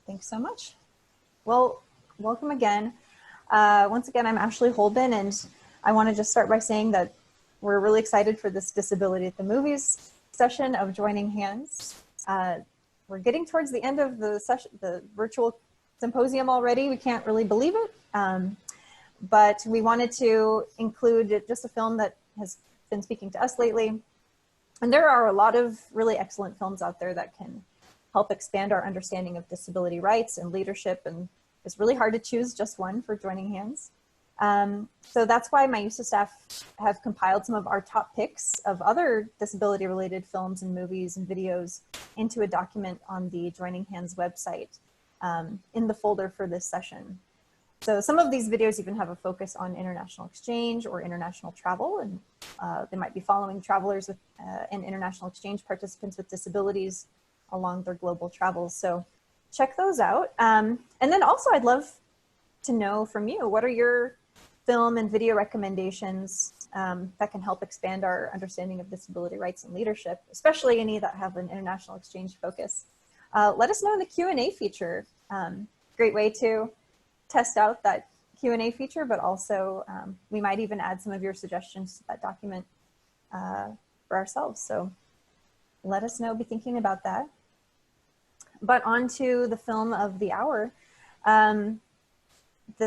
Thanks so much. Well, welcome again. Once again, I'm Ashley Holden, and I want to just start by saying that we're really excited for this Disability at the Movies session of Joining Hands. We're getting towards the end of the session, the virtual symposium already. We can't really believe it, but we wanted to include just a film that has been speaking to us lately. And there are a lot of really excellent films out there that can help expand our understanding of disability rights and leadership, and it's really hard to choose just one for Joining Hands. So that's why my USA staff have compiled some of our top picks of other disability-related films and movies and videos into a document on the Joining Hands website in the folder for this session. So some of these videos even have a focus on international exchange or international travel, and they might be following travelers with, and international exchange participants with disabilities along their global travels. So check those out. And then also I'd love to know from you, what are your film and video recommendations that can help expand our understanding of disability rights and leadership, especially any that have an international exchange focus. Let us know in the Q&A feature. Great way to test out that Q&A feature, but also we might even add some of your suggestions to that document for ourselves. So let us know, be thinking about that. But on to the film of the hour. The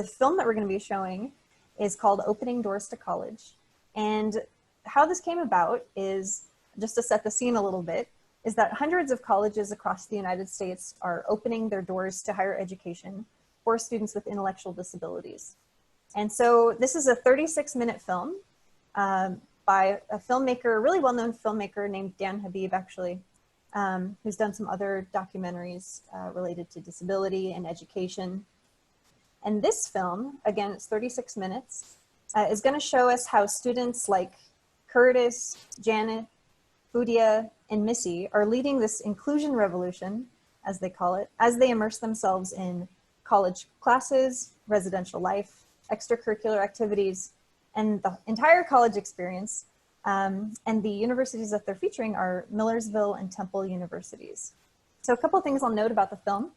film that we're going to be showing is called Opening Doors to College. And how this came about is, just to set the scene a little bit, is that hundreds of colleges across the United States are opening their doors to higher education for students with intellectual disabilities. And so this is a 36-minute film by a filmmaker, a really well-known filmmaker named Dan Habib, actually, who's done some other documentaries related to disability and education. And this film, again, it's 36 minutes, is going to show us how students like Curtis, Janet, Fudia, and Missy are leading this inclusion revolution, as they call it, as they immerse themselves in college classes, residential life, extracurricular activities, and the entire college experience. And the universities that they're featuring are Millersville and Temple Universities. So a couple of things I'll note about the film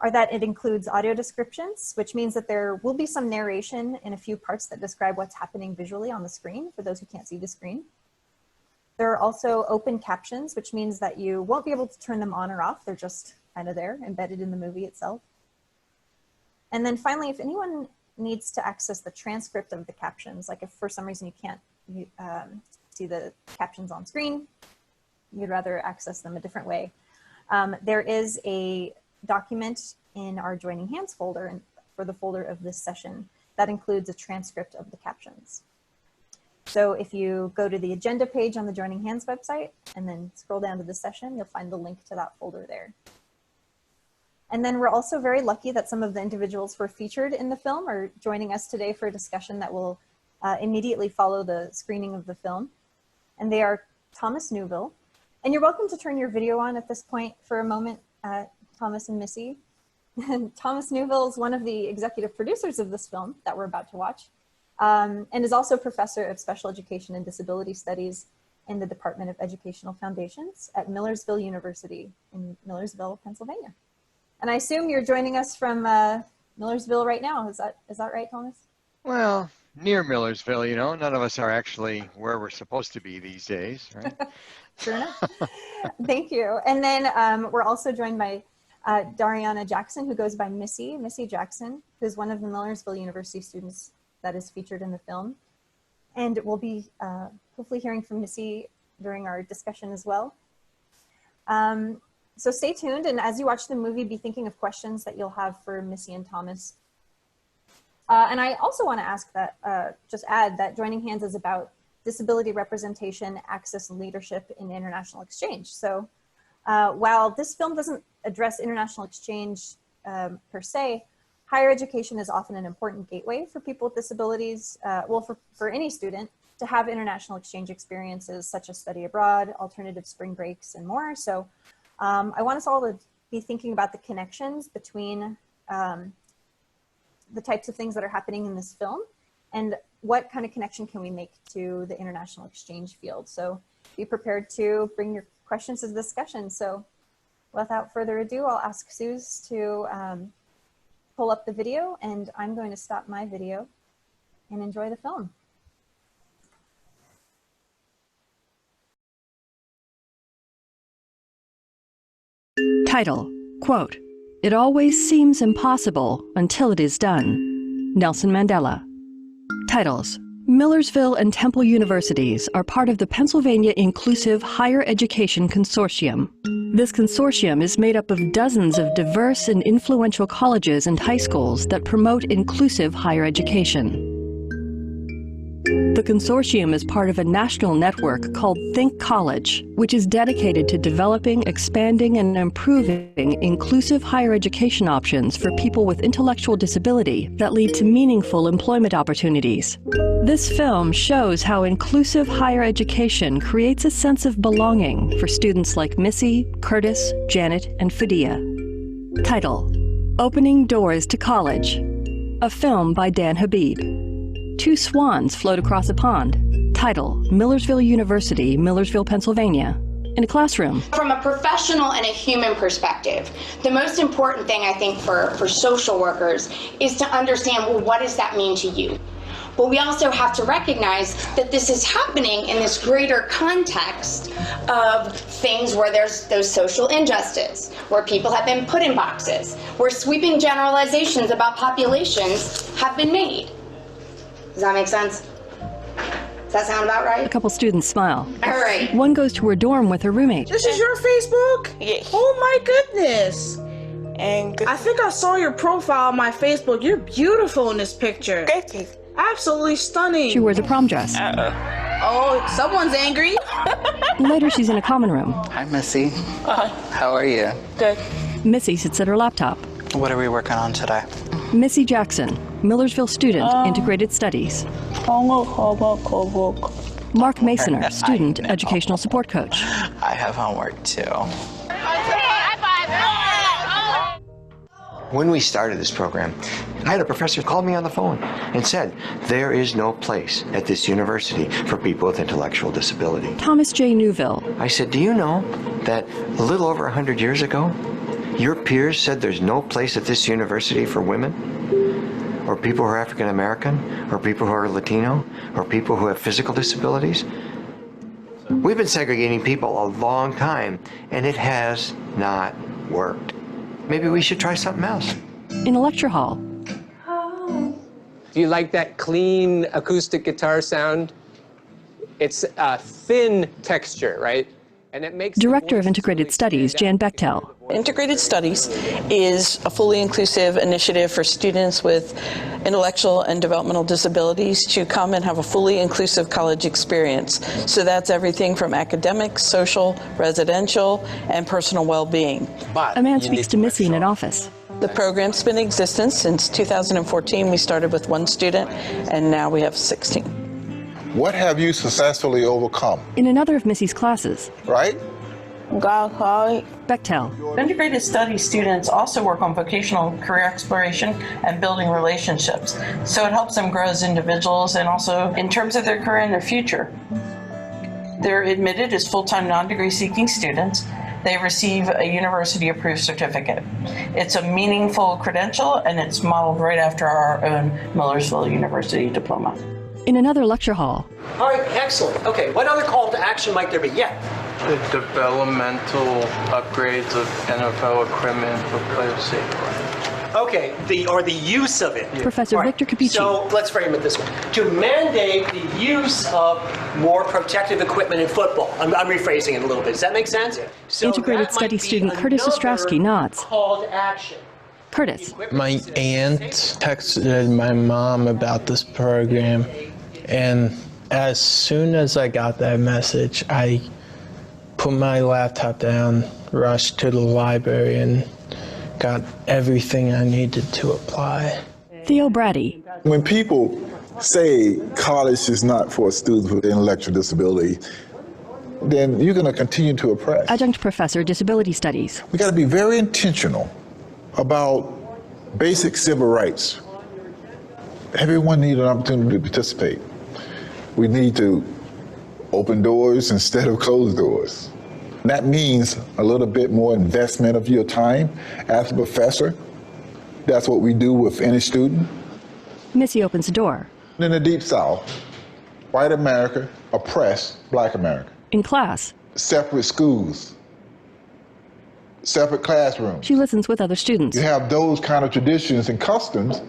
are that it includes audio descriptions, which means that there will be some narration in a few parts that describe what's happening visually on the screen for those who can't see the screen. There are also open captions, which means that you won't be able to turn them on or off. They're just kind of there, embedded in the movie itself. And then finally, if anyone needs to access the transcript of the captions, like if for some reason you can't see the captions on screen, you'd rather access them a different way, there is a document in our Joining Hands folder, and for the folder of this session, that includes a transcript of the captions. So if you go to the agenda page on the Joining Hands website and then scroll down to the session, you'll find the link to that folder there. And then we're also very lucky that some of the individuals who are featured in the film are joining us today for a discussion that will immediately follow the screening of the film. And they are Thomas Newville. And you're welcome to turn your video on at this point for a moment, Thomas and Missy. And Thomas Newville is one of the executive producers of this film that we're about to watch, and is also professor of special education and disability studies in the Department of Educational Foundations at Millersville University in Millersville, Pennsylvania. And I assume you're joining us from Millersville right now. Is that right, Thomas? Well, near Millersville, you know, none of us are actually where we're supposed to be these days, right? Sure enough. Thank you. And then we're also joined by Dariana Jackson, who goes by Missy Jackson, who's one of the Millersville University students that is featured in the film. And we'll be hopefully hearing from Missy during our discussion as well. So stay tuned, and as you watch the movie, be thinking of questions that you'll have for Missy and Thomas. And I also want to ask that, just add that Joining Hands is about disability representation, access, and leadership in international exchange. So while this film doesn't address international exchange per se, higher education is often an important gateway for people with disabilities, well, for any student, to have international exchange experiences such as study abroad, alternative spring breaks, and more. So I want us all to be thinking about the connections between the types of things that are happening in this film and what kind of connection can we make to the international exchange field. So be prepared to bring your questions to the discussion. So without further ado, I'll ask Suze to pull up the video, and I'm going to stop my video and enjoy the film. Title, quote, "It always seems impossible until it is done." Nelson Mandela. Titles, Millersville and Temple Universities are part of the Pennsylvania Inclusive Higher Education Consortium. This consortium is made up of dozens of diverse and influential colleges and high schools that promote inclusive higher education. The consortium is part of a national network called Think College, which is dedicated to developing, expanding, and improving inclusive higher education options for people with intellectual disability that lead to meaningful employment opportunities. This film shows how inclusive higher education creates a sense of belonging for students like Missy, Curtis, Janet, and Fadia. Title, Opening Doors to College. A film by Dan Habib. Two swans float across a pond. Title, Millersville University, Millersville, Pennsylvania. In a classroom. From a professional and a human perspective, the most important thing I think for social workers is to understand, well, what does that mean to you? But we also have to recognize that this is happening in this greater context of things where there's those social injustice, where people have been put in boxes, where sweeping generalizations about populations have been made. Does that make sense? Does that sound about right? A couple students smile. All right. One goes to her dorm with her roommate. This is your Facebook? Yeah. Oh my goodness. And I think I saw your profile on my Facebook. You're beautiful in this picture. thank you. Absolutely stunning. She wears a prom dress. Oh, someone's angry. Later, she's in a common room. Hi, Missy. How are you? Good. Missy sits at her laptop. What are we working on today? Missy Jackson, Millersville student, Integrated Studies. Homework. Mark Masoner, student, educational support coach. I have homework too. When we started this program, I had a professor call me on the phone and said, there is no place at this university for people with intellectual disability. Thomas J. Newville. I said, do you know that a little over 100 years ago, your peers said there's no place at this university for women, or people who are African American, or people who are Latino, or people who have physical disabilities? We've been segregating people a long time, and it has not worked. Maybe we should try something else. In a lecture hall. Do you like that clean acoustic guitar sound? It's a thin texture, right? And it makes Director of Integrated Studies, Jan Bechtel. Integrated Studies is a fully inclusive initiative for students with intellectual and developmental disabilities to come and have a fully inclusive college experience. So that's everything from academic, social, residential, and personal well-being. A man speaks to Missy in an office. The program's been in existence since 2014. We started with 1 student, and now we have 16. What have you successfully overcome? In another of Missy's classes. Right? Bechtel. Integrated Studies students also work on vocational career exploration and building relationships. So it helps them grow as individuals and also in terms of their career and their future. They're admitted as full-time non-degree seeking students. They receive a university-approved certificate. It's a meaningful credential, and it's modeled right after our own Millersville University diploma. In another lecture hall. All right, excellent. Okay, what other call to action might there be? Yeah. The developmental upgrades of NFL equipment for player safety. Okay, the use of it. Professor Victor Capici. So let's frame it this way. To mandate the use of more protective equipment in football. I'm rephrasing it a little bit. Does that make sense? So Integrated Studies student Curtis Ostrowski nods. Call to action. Curtis. My aunt texted my mom about this program, and as soon as I got that message, I put my laptop down, rushed to the library, and got everything I needed to apply. Theo Brady. When people say college is not for students with intellectual disability, then you're going to continue to oppress. Adjunct Professor, Disability Studies. We got to be very intentional about basic civil rights. Everyone needs an opportunity to participate. We need to open doors instead of close doors. That means a little bit more investment of your time as a professor. That's what we do with any student. Missy opens the door. In the Deep South, white America oppressed black America. In class, separate schools, separate classrooms. she listens with other students. You have those kind of traditions and customs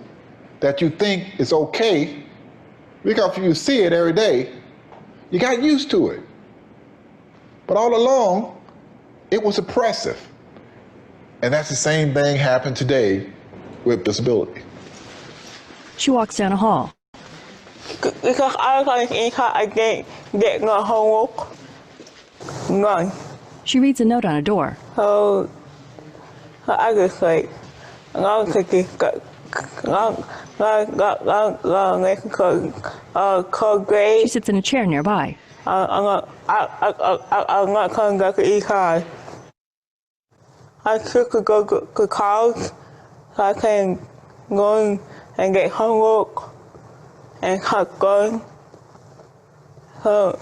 that you think is okay because you see it every day, you got used to it. But all along, it was oppressive. And that's the same thing happened today with disability. She walks down a hall. Because I didn't get no homework. None. She reads a note on a door. So I just like, She sits in a chair nearby. I'm not coming back to Ekai. I took to go to college so I can go and get homework and start going. So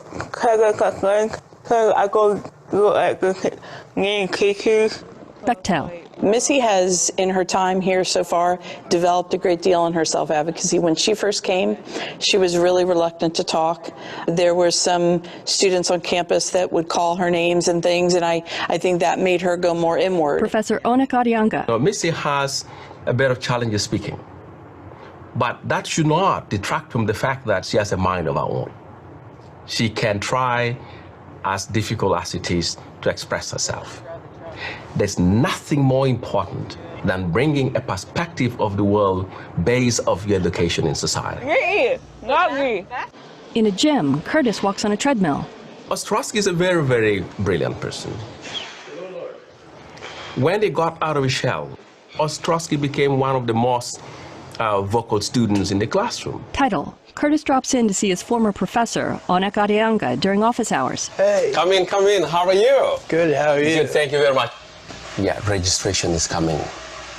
I go look at the new teachers. Bechtel. Missy has, in her time here so far, developed a great deal in her self-advocacy. When she first came, she was really reluctant to talk. There were some students on campus that would call her names and things, and I think that made her go more inward. Professor Onek Adianga. Missy has a bit of challenges speaking, but that should not detract from the fact that she has a mind of her own. She can try, as difficult as it is, to express herself. There's nothing more important than bringing a perspective of the world based off your education in society. Not me. In a gym, Curtis walks on a treadmill. Ostrowski is a very, very brilliant person. When they got out of his shell, Ostrowski became one of the most vocal students in the classroom. Title: Curtis drops in to see his former professor, Onek Adianga, during office hours. Hey. Come in, come in. How are you? Good, how are you? Good, thank you very much. Yeah, registration is coming.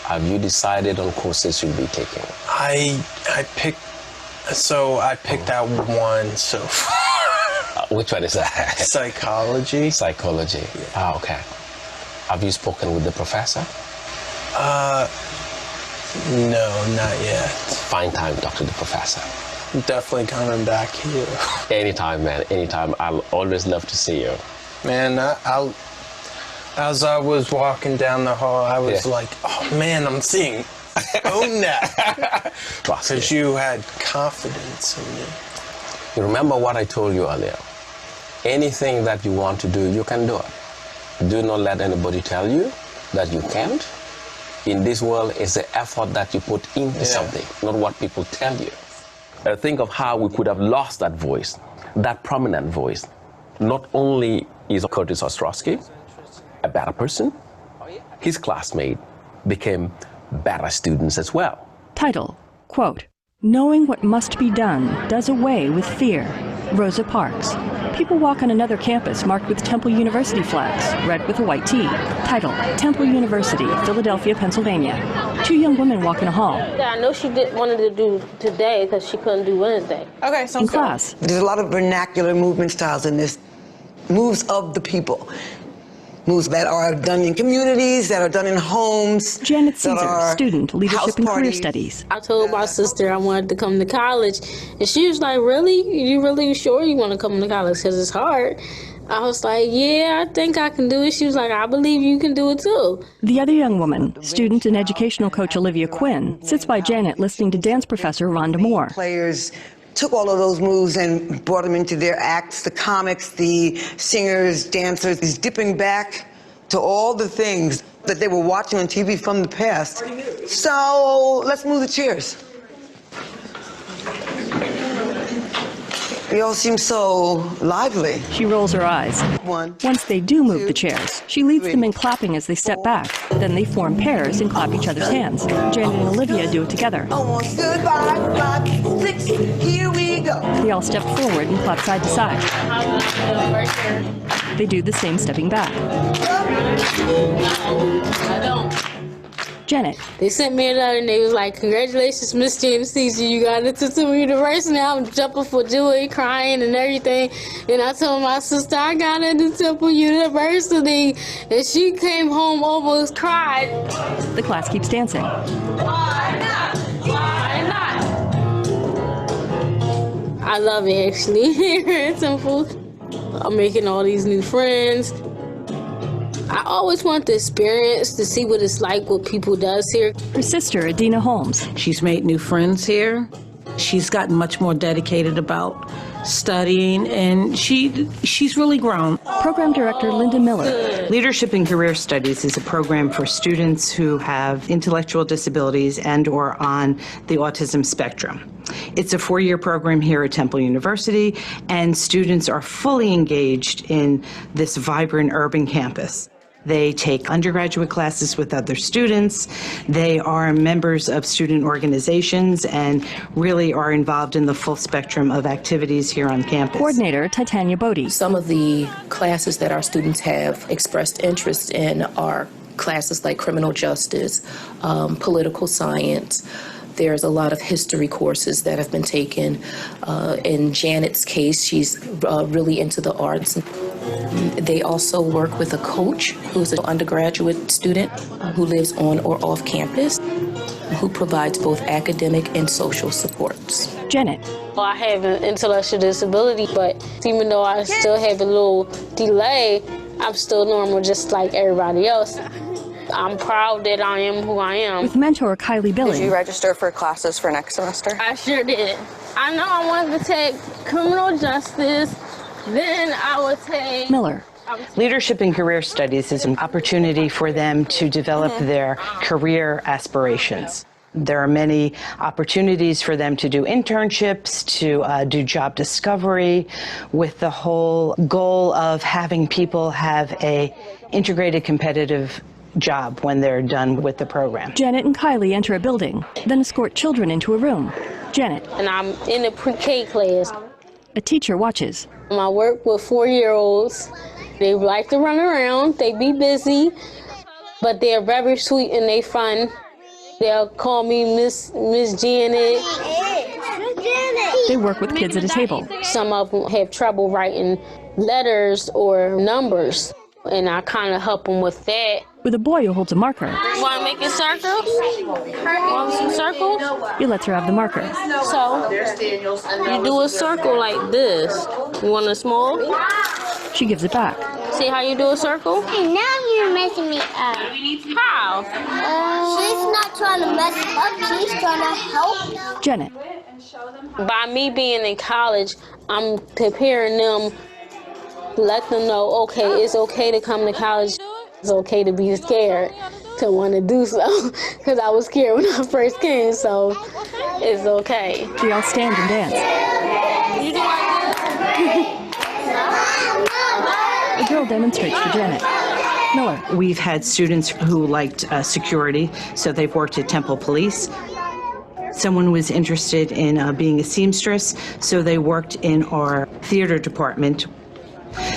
Have you decided on courses you'll be taking? I picked out one so far. Which one is that? Psychology. Psychology. Yeah. Ah, okay. Have you spoken with the professor? No, not yet. Find time to talk to the professor. I'm definitely coming back here. Anytime, man, anytime. I'll always love to see you. Man, as I was walking down the hall, I was like, oh man, I'm seeing Onek. Because you had confidence in me. You remember what I told you earlier? Anything that you want to do, you can do it. Do not let anybody tell you that you can't. In this world, it's the effort that you put into something, not what people tell you. Think of how we could have lost that voice, that prominent voice. Not only is Curtis Ostrowski a better person, his classmate became better students as well. Title: Quote, knowing what must be done does away with fear. Rosa Parks. People walk on another campus marked with Temple University flags, red with a white T. Title: Temple University, Philadelphia, Pennsylvania. Two young women walk in a hall. I know she wanted to do today because she couldn't do Wednesday. Okay, so in class. There's a lot of vernacular movement styles in this. Moves of the people. Moves that are done in communities, that are done in homes. Janet Caesar, student, leadership and career studies. I told my sister I wanted to come to college, and she was like, really? You really sure you want to come to college? Because it's hard. I was like, yeah, I think I can do it. She was like, I believe you can do it too. The other young woman, student and educational coach Olivia Quinn, sits by Janet listening to dance professor Rhonda Moore. Players took all of those moves and brought them into their acts, the comics, the singers, dancers, is dipping back to all the things that they were watching on TV from the past. So let's move the chairs. You all seem so lively. She rolls her eyes. Once they do move the chairs, she leads them in clapping as they step back. Then they form pairs and clap each other's hands. Janet and Olivia do it together. Goodbye, 5, 6, here we go. They all step forward and clap side to side. They do the same stepping back. Janet. They sent me a letter and they was like, congratulations, Miss James Caesar, you got into Temple University. I'm jumping for joy, crying and everything. And I told my sister I got into Temple University, and she came home almost cried. The class keeps dancing. Why not? Why not? I love it, actually, here at Temple. I'm making all these new friends. I always want the experience to see what it's like, what people does here. Her sister, Adina Holmes. She's made new friends here. She's gotten much more dedicated about studying, and she's really grown. Program Director Linda Miller. Leadership in Career Studies is a program for students who have intellectual disabilities and or on the autism spectrum. It's a 4-year program here at Temple University, and students are fully engaged in this vibrant urban campus. They take undergraduate classes with other students. They are members of student organizations and really are involved in the full spectrum of activities here on campus. Coordinator Titania Bodie. Some of the classes that our students have expressed interest in are classes like criminal justice, political science. There's a lot of history courses that have been taken. In Janet's case, she's really into the arts. They also work with a coach who's an undergraduate student who lives on or off campus, who provides both academic and social supports. Janet. Well, I have an intellectual disability, but even though I still have a little delay, I'm still normal just like everybody else. I'm proud that I am who I am. With mentor Kylie Billing. Did you register for classes for next semester? I sure did. I know I wanted to take criminal justice, then I would take... Miller. Leadership in Career Studies is an opportunity for them to develop their career aspirations. There are many opportunities for them to do internships, to do job discovery, with the whole goal of having people have a integrated competitive job when they're done with the program. Janet and Kylie enter a building, then escort children into a room. Janet. And I'm in a pre-K class. A teacher watches. I work with 4-year-olds. They like to run around, they be busy, but they're very sweet and they fun. They'll call me Miss Janet. They work with kids at a table. Some of them have trouble writing letters or numbers, and I kind of help them with that. With a boy who holds a marker. Want to make a circle? Want some circles? He lets her have the marker. So, you do a circle like this. You want a small? She gives it back. See how you do a circle? Hey, now you're messing me up. How? She's not trying to mess up, she's trying to help. Janet. By me being in college, I'm preparing them, let them know, okay, it's okay to come to college. It's okay to be scared, to want to do so, because I was scared when I first came, so it's okay. They all stand and dance. You do like A girl demonstrates for Janet. Miller. We've had students who liked security, so they've worked at Temple Police. Someone was interested in being a seamstress, so they worked in our theater department.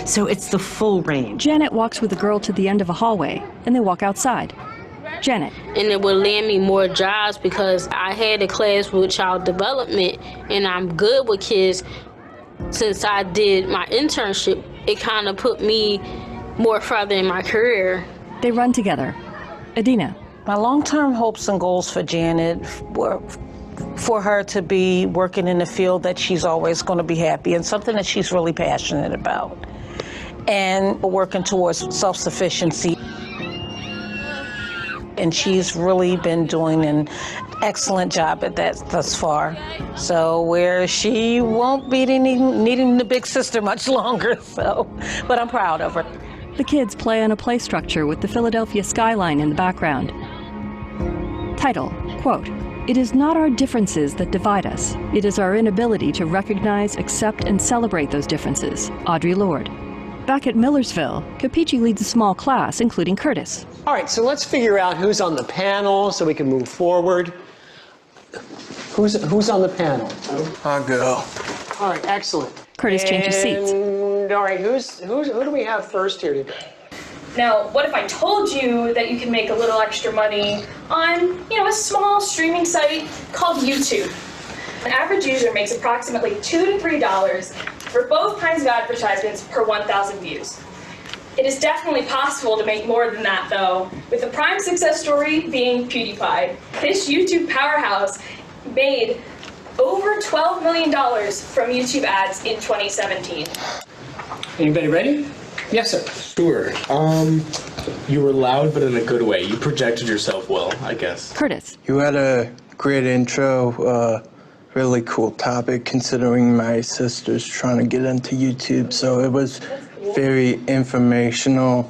So it's the full range. Janet walks with the girl to the end of a hallway, and they walk outside. Janet. And it would land me more jobs because I had a class with child development, and I'm good with kids. Since I did my internship, it kind of put me more further in my career. They run together. Adina. My long-term hopes and goals for Janet were for her to be working in a field that she's always going to be happy and something that she's really passionate about, and working towards self-sufficiency. And she's really been doing an excellent job at that thus far. So where she won't be needing the big sister much longer, but I'm proud of her. The kids play on a play structure with the Philadelphia skyline in the background. Title, quote, "It is not our differences that divide us. It is our inability to recognize, accept, and celebrate those differences." Audre Lorde. Back at Millersville, Capici leads a small class, including Curtis. All right, so let's figure out who's on the panel so we can move forward. Who's on the panel? I'll go. All right, excellent. Curtis changes seats. All right, who do we have first here today? Now, what if I told you that you can make a little extra money on, a small streaming site called YouTube? An average user makes approximately $2 to $3 for both kinds of advertisements per 1,000 views. It is definitely possible to make more than that, though, with the prime success story being PewDiePie. This YouTube powerhouse made over $12 million from YouTube ads in 2017. Anybody ready? Yes, sir. Sure. You were loud, but in a good way. You projected yourself well, I guess. Curtis. You had a great intro, really cool topic considering my sister's trying to get into YouTube, so it was very informational,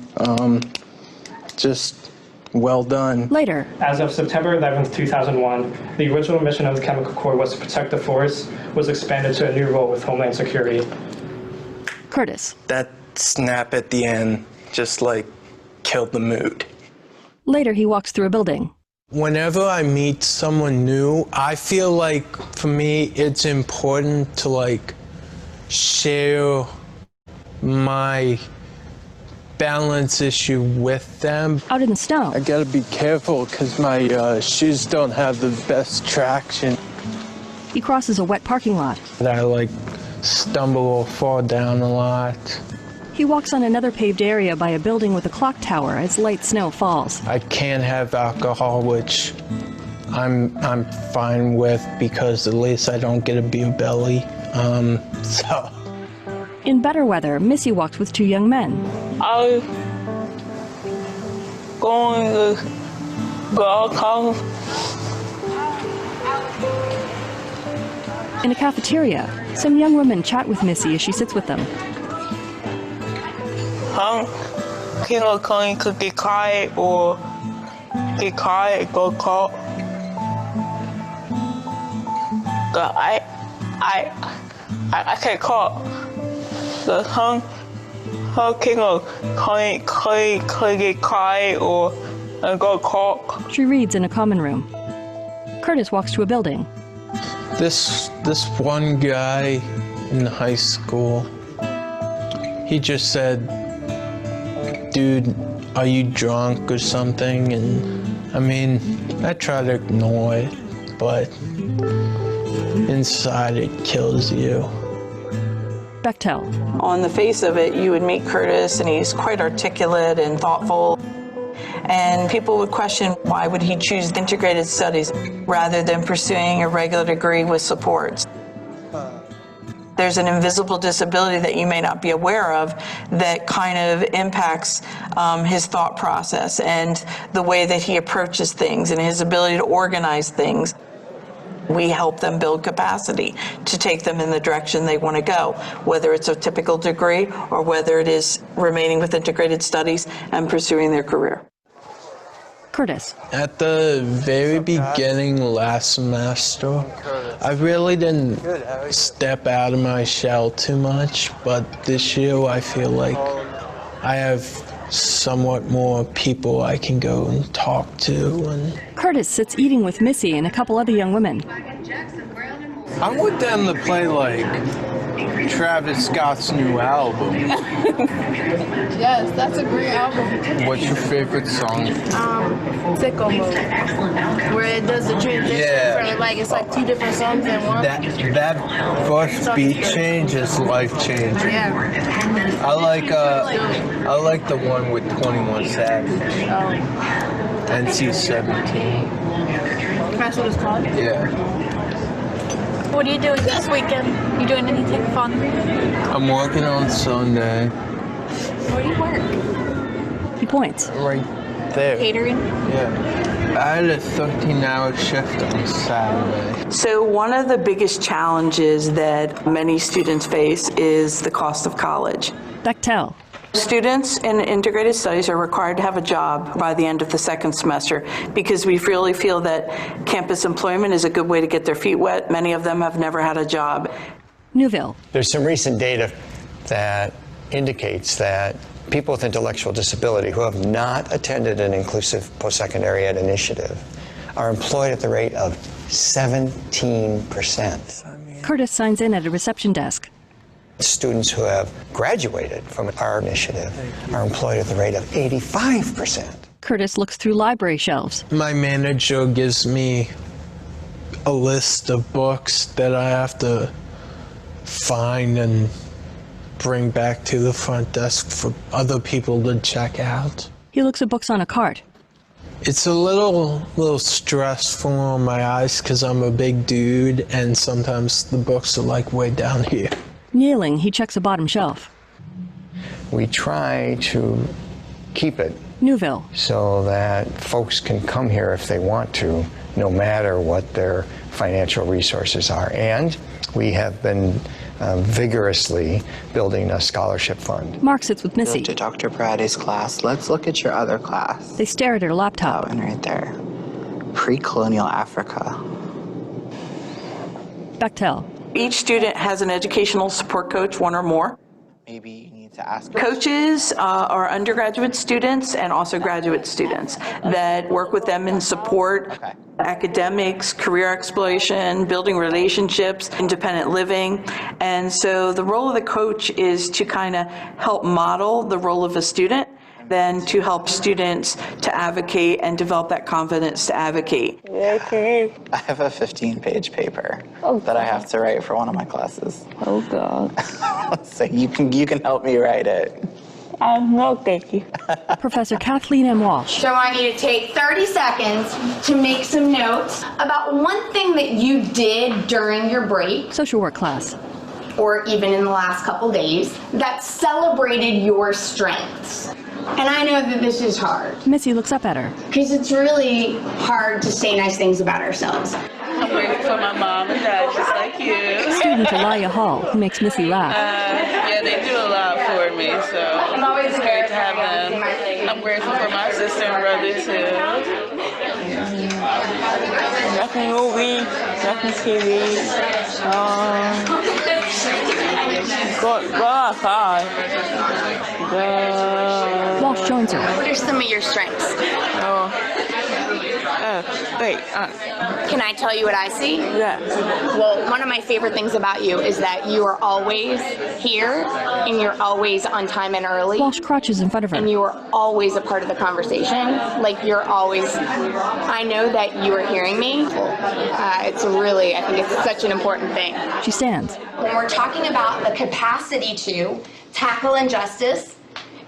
just well done. Later. As of September 11th, 2001, the original mission of the Chemical Corps was to protect the forest, was expanded to a new role with Homeland Security. Curtis. That snap at the end just killed the mood. Later, he walks through a building. Whenever I meet someone new, I feel like for me it's important to share my balance issue with them. Out in the snow. I gotta be careful because my shoes don't have the best traction. He crosses a wet parking lot. I stumble or fall down a lot. He walks on another paved area by a building with a clock tower as light snow falls. I can't have alcohol, which I'm fine with because at least I don't get a beer belly. So. In better weather, Missy walks with two young men. I'm going to go home. In a cafeteria, some young women chat with Missy as she sits with them. Going to get quiet or get quiet, go call. I can't call. The can get quiet or go call. She reads in a common room. Curtis walks to a building. This one guy in high school, he just said, "Dude, are you drunk or something?" And I mean, I try to ignore it, but inside it kills you. Bechtel. On the face of it, you would meet Curtis, and he's quite articulate and thoughtful. And people would question, why would he choose integrated studies rather than pursuing a regular degree with supports? There's an invisible disability that you may not be aware of that kind of impacts his thought process and the way that he approaches things and his ability to organize things. We help them build capacity to take them in the direction they want to go, whether it's a typical degree or whether it is remaining with integrated studies and pursuing their career. Curtis. At the very beginning last semester, I really didn't step out of my shell too much, but this year I feel like I have somewhat more people I can go and talk to. And Curtis sits eating with Missy and a couple other young women. I want them to play Travis Scott's new album. Yes, that's a great album. What's your favorite song? Sicko Mode, where it does the transition from it's two different songs in one. That first beat change is life-changing. Yeah. I like the one with 21 Savage. NC-17. That's what it's called? Yeah. What are you doing this weekend? You doing anything fun? I'm working on Sunday. Where do you work? He points. Right there. Catering? Yeah. I had a 13-hour shift on Saturday. So one of the biggest challenges that many students face is the cost of college. Bechtel. Students in integrated studies are required to have a job by the end of the second semester because we really feel that campus employment is a good way to get their feet wet. Many of them have never had a job. Newville. There's some recent data that indicates that people with intellectual disability who have not attended an inclusive post-secondary ed initiative are employed at the rate of 17%. Curtis signs in at a reception desk. Students who have graduated from our initiative are employed at the rate of 85%. Curtis looks through library shelves. My manager gives me a list of books that I have to find and bring back to the front desk for other people to check out. He looks at books on a cart. It's a little stressful on my eyes because I'm a big dude and sometimes the books are like way down here. Kneeling, he checks the bottom shelf. We try to keep it Newville. so that folks can come here if they want to, no matter what their financial resources are. And we have been vigorously building a scholarship fund. Mark sits with Missy. Go to Dr. Brady's class. Let's look at your other class. They stare at her laptop. Oh, and right there. Pre-colonial Africa. Bechtel. Each student has an educational support coach, one or more. Maybe you need to ask. Coaches are undergraduate students and also graduate students that work with them in support, academics, career exploration, building relationships, independent living. And so the role of the coach is to kind of help model the role of a student, then to help students to advocate and develop that confidence to advocate. I have a 15-page paper that I have to write for one of my classes. Oh, God. So you can help me write it. No, thank you. Professor Kathleen M. Walsh. So I want you to take 30 seconds to make some notes about one thing that you did during your break. Social work class. Or even in the last couple days that celebrated your strengths. And I know that this is hard. Missy looks up at her. Because it's really hard to say nice things about ourselves. I'm waiting for my mom and dad, just like you. Student Elia Hall, who makes Missy laugh. Yeah, they do a lot for me, so it's great to have them. I'm grateful for my sister and brother, too. Nothing movie, nothing TV. Go outside. Walsh joins her. What are some of your strengths? Can I tell you what I see? Yeah. Well, one of my favorite things about you is that you are always here and you're always on time and early. Walsh crouches in front of her. And you are always a part of the conversation. Like you're always, I know that you are hearing me. It's really, I think it's such an important thing. She stands. When we're talking about the capacity to tackle injustice,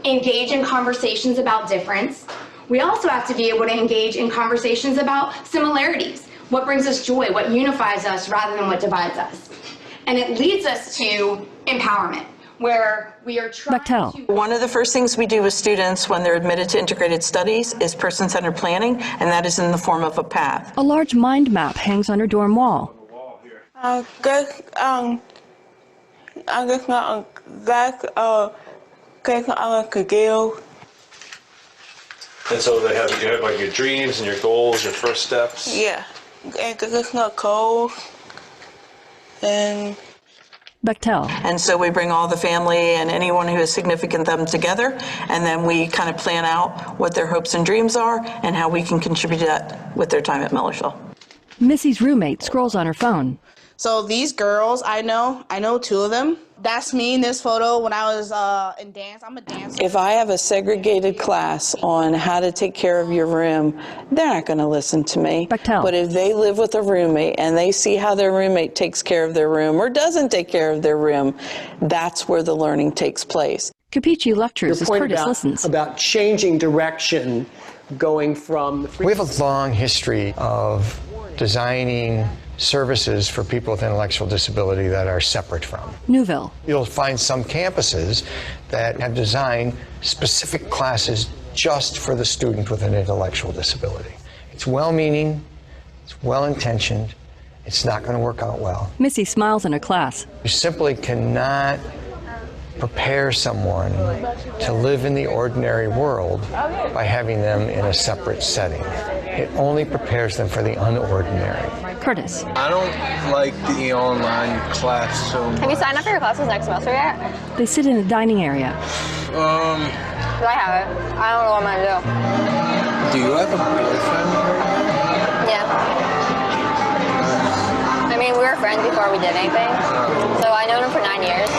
engage in conversations about difference, we also have to be able to engage in conversations about similarities. What brings us joy, what unifies us rather than what divides us. And it leads us to empowerment, where we are trying to... One of the first things we do with students when they're admitted to integrated studies is person-centered planning, and that is in the form of a path. A large mind map hangs on her dorm wall. And so you have like your dreams and your goals, your first steps. Yeah, and it's not cold. And Bechtel. And so we bring all the family and anyone who is significant to them together, and then we kind of plan out what their hopes and dreams are and how we can contribute to that with their time at Millersville. Missy's roommate scrolls on her phone. So these girls, I know two of them. That's me in this photo when I was in dance. I'm a dancer. If I have a segregated class on how to take care of your room, they're not going to listen to me. But if they live with a roommate and they see how their roommate takes care of their room or doesn't take care of their room, that's where the learning takes place. Capici lectures as Your point Curtis listens. about changing direction, going from... We have a long history of designing services for people with intellectual disability that are separate from. Newville. You'll find some campuses that have designed specific classes just for the student with an intellectual disability. It's well-meaning, it's well-intentioned, it's not going to work out well. Missy smiles in her class. You simply cannot prepare someone to live in the ordinary world by having them in a separate setting. It only prepares them for the unordinary. Curtis. I don't like the online class so much. Have you signed up for your classes next semester yet? They sit in a dining area. Because I haven't. I don't know what I'm going to Do you have a boyfriend? Yeah. I mean, we were friends before we did anything. So I known him for 9 years.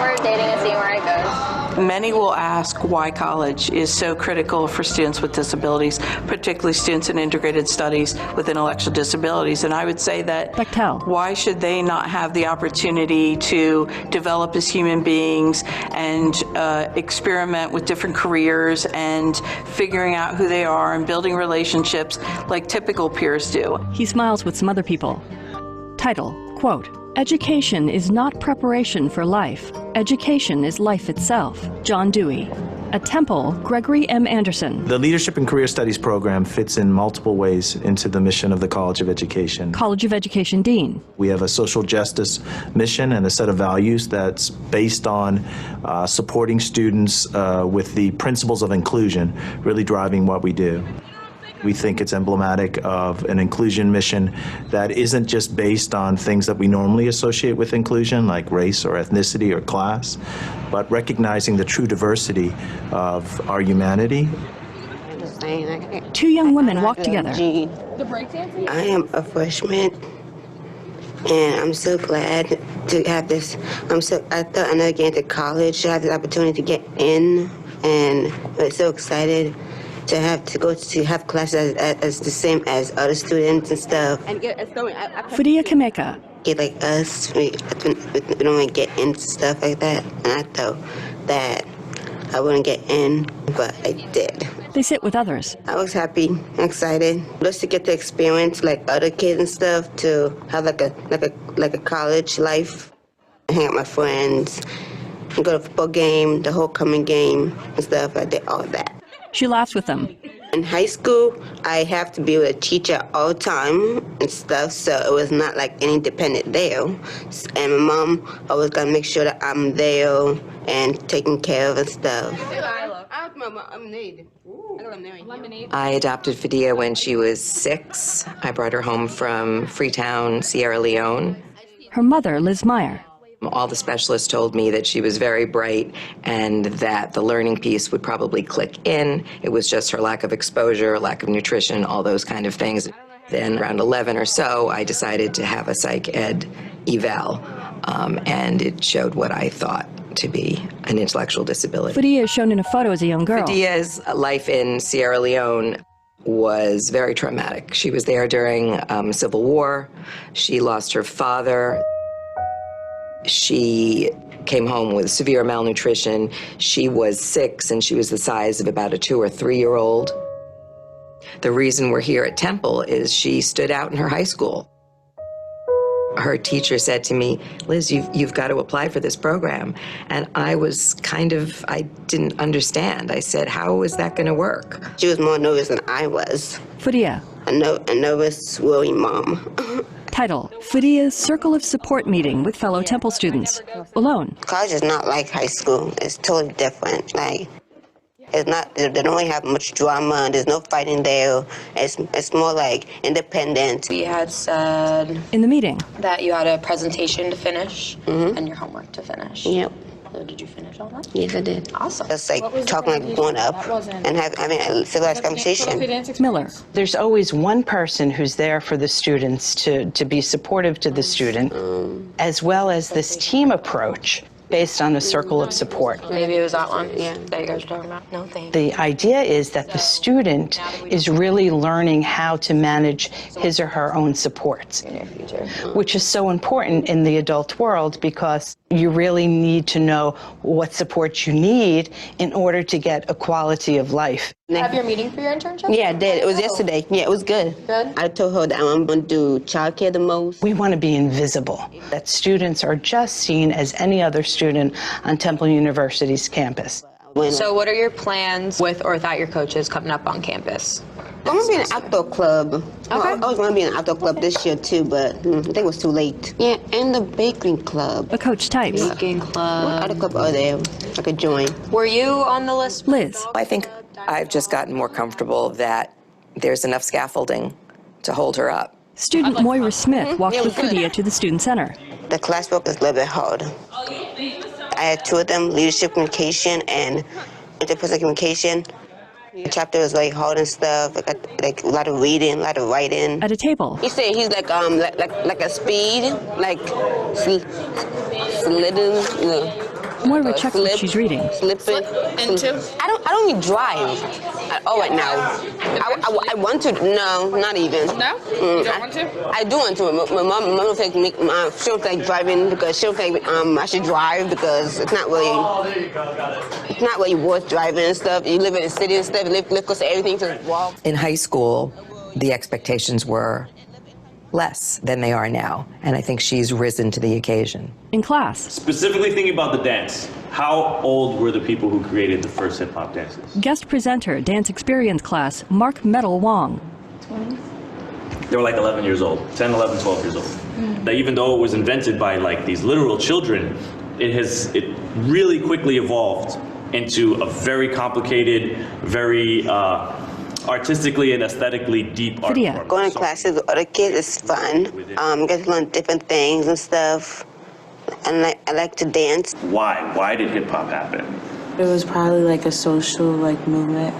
We're dating and seeing where it goes. Many will ask why college is so critical for students with disabilities, particularly students in integrated studies with intellectual disabilities. And I would say that why should they not have the opportunity to develop as human beings and experiment with different careers and figuring out who they are and building relationships like typical peers do? He smiles with some other people. Title, quote, "Education is not preparation for life. Education is life itself." John Dewey. At Temple, Gregory M. Anderson. The Leadership and Career Studies program fits in multiple ways into the mission of the College of Education. College of Education Dean. We have a social justice mission and a set of values that's based on supporting students with the principles of inclusion, really driving what we do. We think it's emblematic of an inclusion mission that isn't just based on things that we normally associate with inclusion, like race or ethnicity or class, but recognizing the true diversity of our humanity. Two young women walk together. I am a freshman, and I'm so glad to have this. I thought I never get into college, to have this opportunity to get in, and I'm so excited to have classes as the same as other students and stuff. Fudia Kameka. Like us, we don't want to get into stuff like that, and I thought that I wouldn't get in, but I did. They sit with others. I was happy, excited, just to get the experience like other kids and stuff, to have like a college life, hang out with my friends, and go to a football game, the homecoming game and stuff. I did all of that. She laughs with them. In high school, I have to be with a teacher all the time and stuff, so it was not like any dependent there. And my mom always got to make sure that I'm there and taken care of and stuff. I adopted Fadia when she was 6. I brought her home from Freetown, Sierra Leone. Her mother, Liz Meyer. All the specialists told me that she was very bright and that the learning piece would probably click in. It was just her lack of exposure, lack of nutrition, all those kind of things. Then around 11 or so, I decided to have a psych ed eval, and it showed what I thought to be an intellectual disability. Fadia is shown in a photo as a young girl. Fadia's life in Sierra Leone was very traumatic. She was there during Civil War. She lost her father. She came home with severe malnutrition. She was 6, and she was the size of about a 2 or 3-year-old. The reason we're here at Temple is she stood out in her high school. Her teacher said to me, "Liz, you've got to apply for this program." And I didn't understand. I said, how is that going to work? She was more nervous than I was. Fadia. A nervous, worried mom. Title, Fadia's Circle of Support meeting with fellow Temple students. Alone. College is not like high school. It's totally different. Like, it's not, they don't really have much drama. There's no fighting there. It's more like independent. We had said in the meeting that you had a presentation to finish and your homework to finish. Yep. So did you finish all that? Yes, I did. Awesome. It's like talking like growing up and having a civilized conversation. Miller. There's always one person who's there for the students to be supportive to the student, as well as this team approach based on a circle of support. Maybe it was that one that you guys were talking about? No, thanks. The idea is that the student is really learning how to manage his or her own supports, which is so important in the adult world because you really need to know what support you need in order to get a quality of life. Have your meeting for your internship? Yeah, I did. It was yesterday. Yeah, it was good. Good? I told her that I'm going to do childcare the most. We want to be invisible, that students are just seen as any other student on Temple University's campus. So what are your plans with or without your coaches coming up on campus? I'm going to be in an outdoor club. Okay. I was going to be in an outdoor club this year too, but I think it was too late. Yeah, and the baking club. A coach types. Baking club. What other club are there I could join? Were you on the list? Liz. I think I've just gotten more comfortable that there's enough scaffolding to hold her up. Student Moira Smith walked with Fadia to the Student Center. The classwork is a little bit hard. I had 2 of them, leadership communication and interpersonal communication. The chapter was like hard and stuff, like a lot of reading, a lot of writing. At a table. He said he's like a speed, like sliding, Moira checks what she's reading. Slipping. Into? I don't even drive at all right now. I want to. No, not even. No? You don't want to? I do want to. My mom will take me. She'll take driving because she'll think I should drive because it's not really. It's not really worth driving and stuff. You live in a city and stuff. Live close to everything to walk. In high school, the expectations were less than they are now, and I think she's risen to the occasion. In class. Specifically thinking about the dance, how old were the people who created the first hip-hop dances? Guest presenter, dance experience class, Mark Metal Wong. 20s? They were like 11 years old, 10, 11, 12 years old. That even though it was invented by like these literal children, it really quickly evolved into a very complicated, very artistically and aesthetically deep art form. Going to classes with other kids is fun. Get to learn different things and stuff. And I like to dance. Why? Why did hip hop happen? It was probably like a social movement.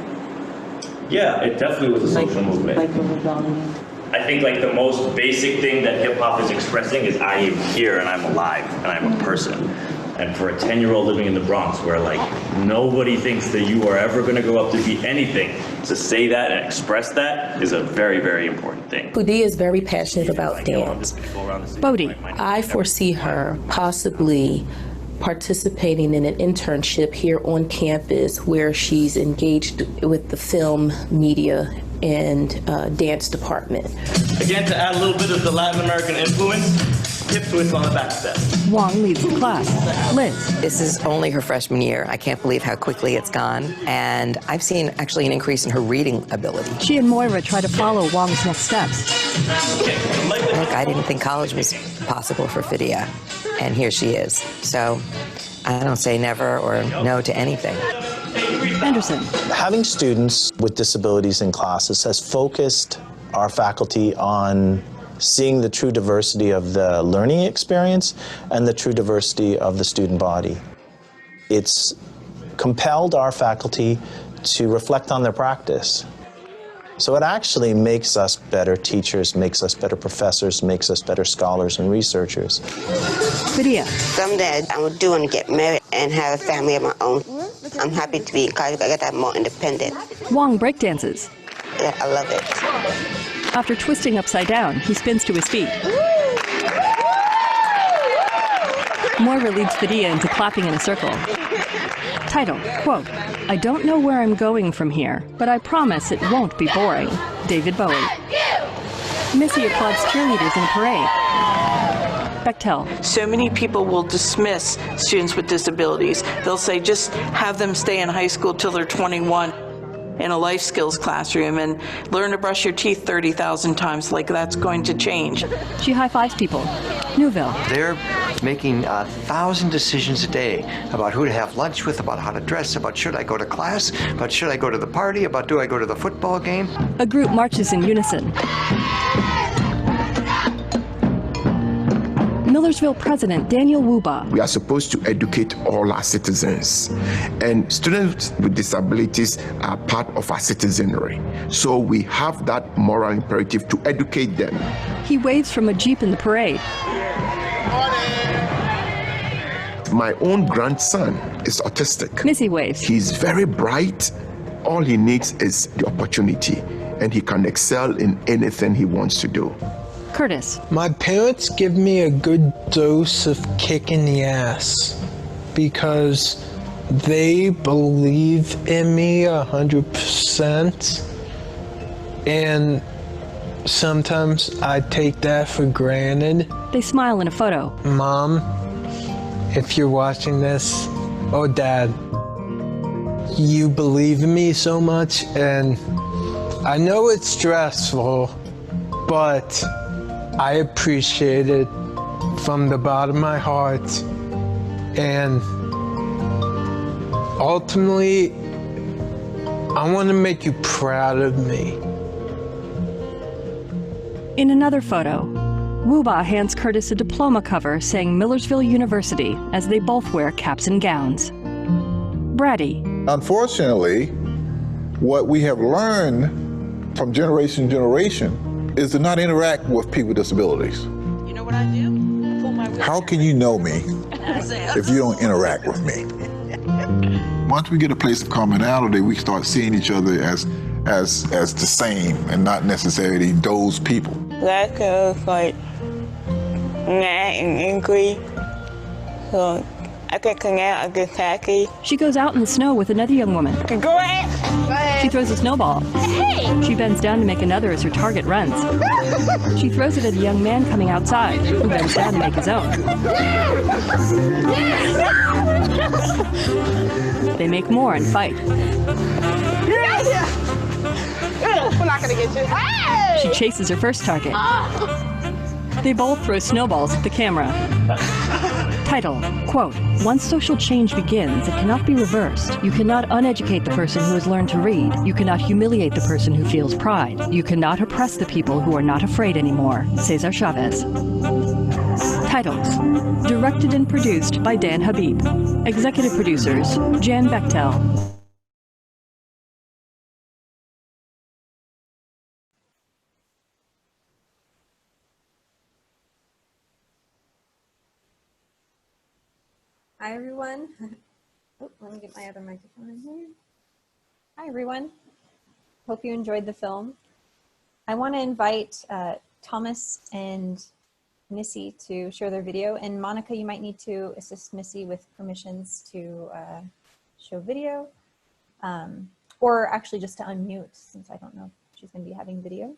Yeah, it definitely was a social movement. Like a rebellion. I think like the most basic thing that hip hop is expressing is I am here and I'm alive and I'm a person. And for a 10-year-old living in the Bronx where like nobody thinks that you are ever going to grow up to be anything, to say that and express that is a very, very important thing. Pudi is very passionate about dance. Bodie. I foresee her possibly participating in an internship here on campus where she's engaged with the film, media, and dance department. Again, to add a little bit of the Latin American influence, hip twist on the back step. Wong leads the class. Liz. This is only her freshman year. I can't believe how quickly it's gone. And I've seen actually an increase in her reading ability. She and Moira try to follow Wong's next steps. Look, I didn't think college was possible for Fidia, and here she is. So I don't say never or no to anything. Anderson. Having students with disabilities in classes has focused our faculty on seeing the true diversity of the learning experience and the true diversity of the student body. It's compelled our faculty to reflect on their practice. So it actually makes us better teachers, makes us better professors, makes us better scholars and researchers. Fidia. Someday I would do and get married and have a family of my own. I'm happy to be in college, but I got more independent. Wong breakdances. Yeah, I love it. After twisting upside down, he spins to his feet. Moira leads Fidia into clapping in a circle. Title, quote, I don't know where I'm going from here, but I promise it won't be boring. David Bowie. Missy applauds cheerleaders in a parade. Bechtel. So many people will dismiss students with disabilities. They'll say just have them stay in high school till they're 21 in a life skills classroom and learn to brush your teeth 30,000 times, like that's going to change. She high-fives people. Newville. They're making 1,000 decisions a day about who to have lunch with, about how to dress, about should I go to class, about should I go to the party, about do I go to the football game. A group marches in unison. Millersville President Daniel Wuba. We are supposed to educate all our citizens, and students with disabilities are part of our citizenry. So we have that moral imperative to educate them. He waves from a Jeep in the parade. My own grandson is autistic. Missy waves. He's very bright. All he needs is the opportunity, and he can excel in anything he wants to do. Curtis. My parents give me a good dose of kick in the ass because they believe in me 100%, and sometimes I take that for granted. They smile in a photo. Mom, if you're watching this, or Dad, you believe in me so much, and I know it's stressful, but I appreciate it from the bottom of my heart, and ultimately, I want to make you proud of me. In another photo, Wuba hands Curtis a diploma cover saying Millersville University as they both wear caps and gowns. Brady. Unfortunately, what we have learned from generation to generation is to not interact with people with disabilities. You know what I do? I pull my How can you know me if you don't interact with me? Once we get a place of commonality, we start seeing each other as the same and not necessarily those people. That was like mad and angry. So I get out, I get tacky. She goes out in the snow with another young woman. Go ahead. She throws a snowball. Hey! She bends down to make another as her target runs. She throws it at a young man coming outside, who bends down to make his own. They make more and fight. We're not gonna get you. Hey! She chases her first target. They both throw snowballs at the camera. Title, quote, "Once social change begins, it cannot be reversed. You cannot uneducate the person who has learned to read. You cannot humiliate the person who feels pride. You cannot oppress the people who are not afraid anymore." Cesar Chavez. Titles, directed and produced by Dan Habib. Executive producers, Jan Bechtel. Hi, everyone. Oh, let me get my other microphone in here. Hi, everyone. Hope you enjoyed the film. I want to invite Thomas and Missy to share their video. And Monica, you might need to assist Missy with permissions to show video. Or actually just to unmute, since I don't know if she's going to be having video.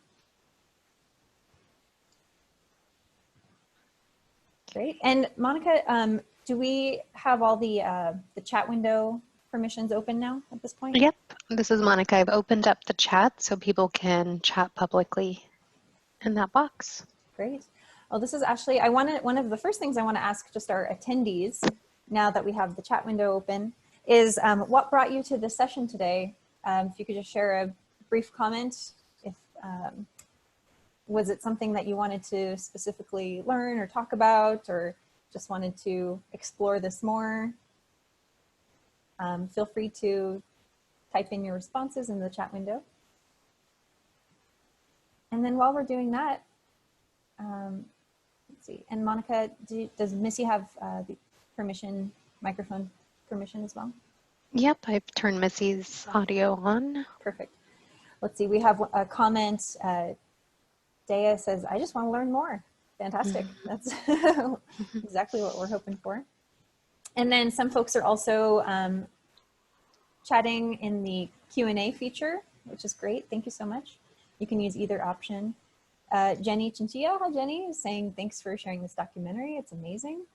Great. And Monica, do we have all the chat window permissions open now at this point? Yep, this is Monica. I've opened up the chat so people can chat publicly in that box. Great. Well, this is Ashley. One of the first things I want to ask just our attendees, now that we have the chat window open, is what brought you to this session today? If you could just share a brief comment. If was it something that you wanted to specifically learn or talk about, or just wanted to explore this more? Feel free to type in your responses in the chat window. And then while we're doing that, let's see. And Monica, does Missy have the microphone permission as well? Yep, I've turned Missy's audio on. Perfect. Let's see, we have a comment. Dea says, "I just want to learn more." Fantastic. That's exactly what we're hoping for. And then some folks are also chatting in the Q&A feature, which is great. Thank you so much. You can use either option. Jenny Chinchilla, hi Jenny, is saying, "Thanks for sharing this documentary. It's amazing."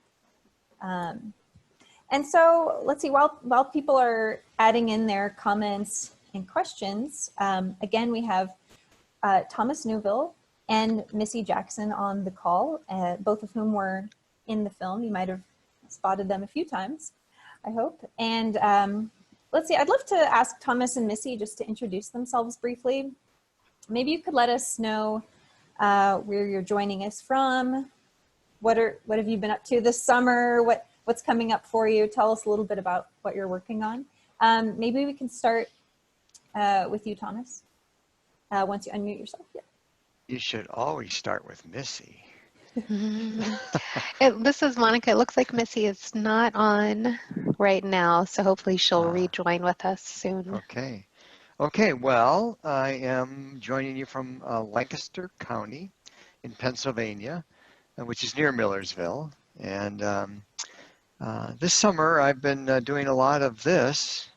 And so let's see, while people are adding in their comments and questions, again, we have Thomas Newville and Missy Jackson on the call, both of whom were in the film. You might have spotted them a few times, I hope. And let's see, I'd love to ask Thomas and Missy just to introduce themselves briefly. Maybe you could let us know where you're joining us from. What have you been up to this summer? What's coming up for you? Tell us a little bit about what you're working on. Maybe we can start with you, Thomas, once you unmute yourself. Yeah. You should always start with Missy. This is Monica. It looks like Missy is not on right now, so hopefully she'll rejoin with us soon. Okay. Okay, well, I am joining you from Lancaster County in Pennsylvania, which is near Millersville. And this summer I've been doing a lot of this,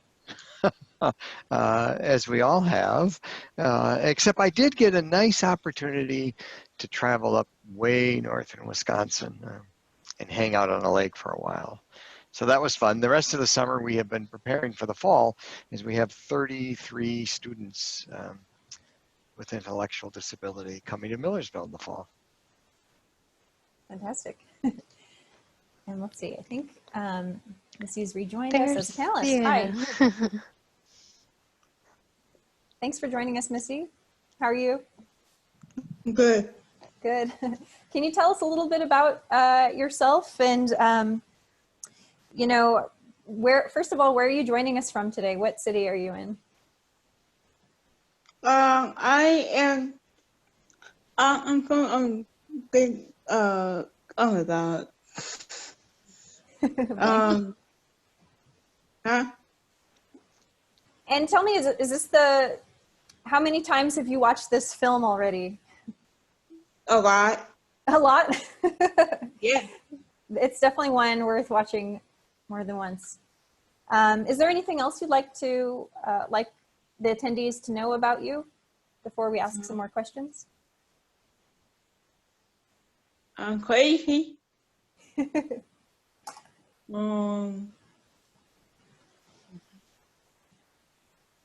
as we all have, except I did get a nice opportunity to travel up way north in Wisconsin and hang out on a lake for a while. So that was fun. The rest of the summer we have been preparing for the fall, as we have 33 students with intellectual disability coming to Millersville in the fall. Fantastic. And let's see, I think Missy's rejoined us as a panelist. Yeah. Hi. Thanks for joining us, Missy. How are you? Good. Good. Can you tell us a little bit about yourself and, you know, first of all, where are you joining us from today? What city are you in? I'm from oh my god, Huh? And tell me, is this how many times have you watched this film already? A lot. A lot? Yeah. It's definitely one worth watching more than once. Is there anything else you'd like to, like the attendees to know about you before we ask some more questions? I'm crazy.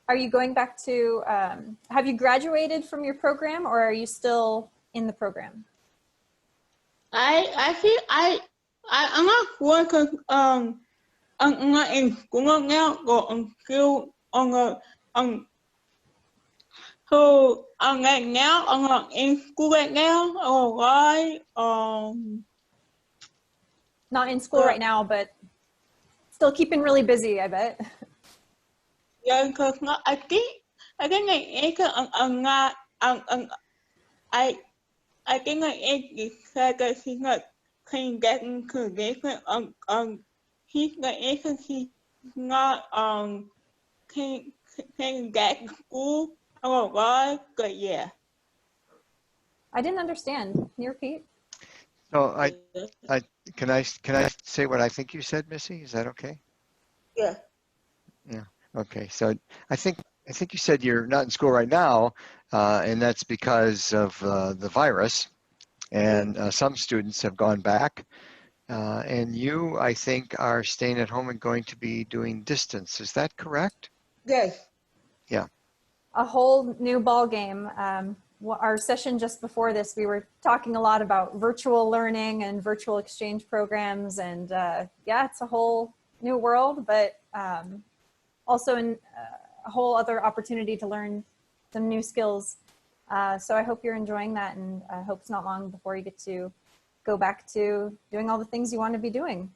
Are you going back to, have you graduated from your program or are you still in the program? I'm not working, I'm not in school now, but I'm still so right now, I'm not in school right now, alright, Not in school right now, but still keeping really busy, I bet. yeah, because I think I'm not, I think I is that she's not can get into different she's not can get to school alright, but yeah. I didn't understand. Can you repeat? So can I say what I think you said, Missy? Is that okay? Yeah. Yeah. Okay. So I think you said you're not in school right now, and that's because of the virus. And some students have gone back, and you, I think, are staying at home and going to be doing distance. Is that correct? Yes. Yeah. A whole new ball game. Our session just before this, we were talking a lot about virtual learning and virtual exchange programs, and yeah, it's a whole new world, but also a whole other opportunity to learn some new skills. So I hope you're enjoying that, and I hope it's not long before you get to go back to doing all the things you want to be doing.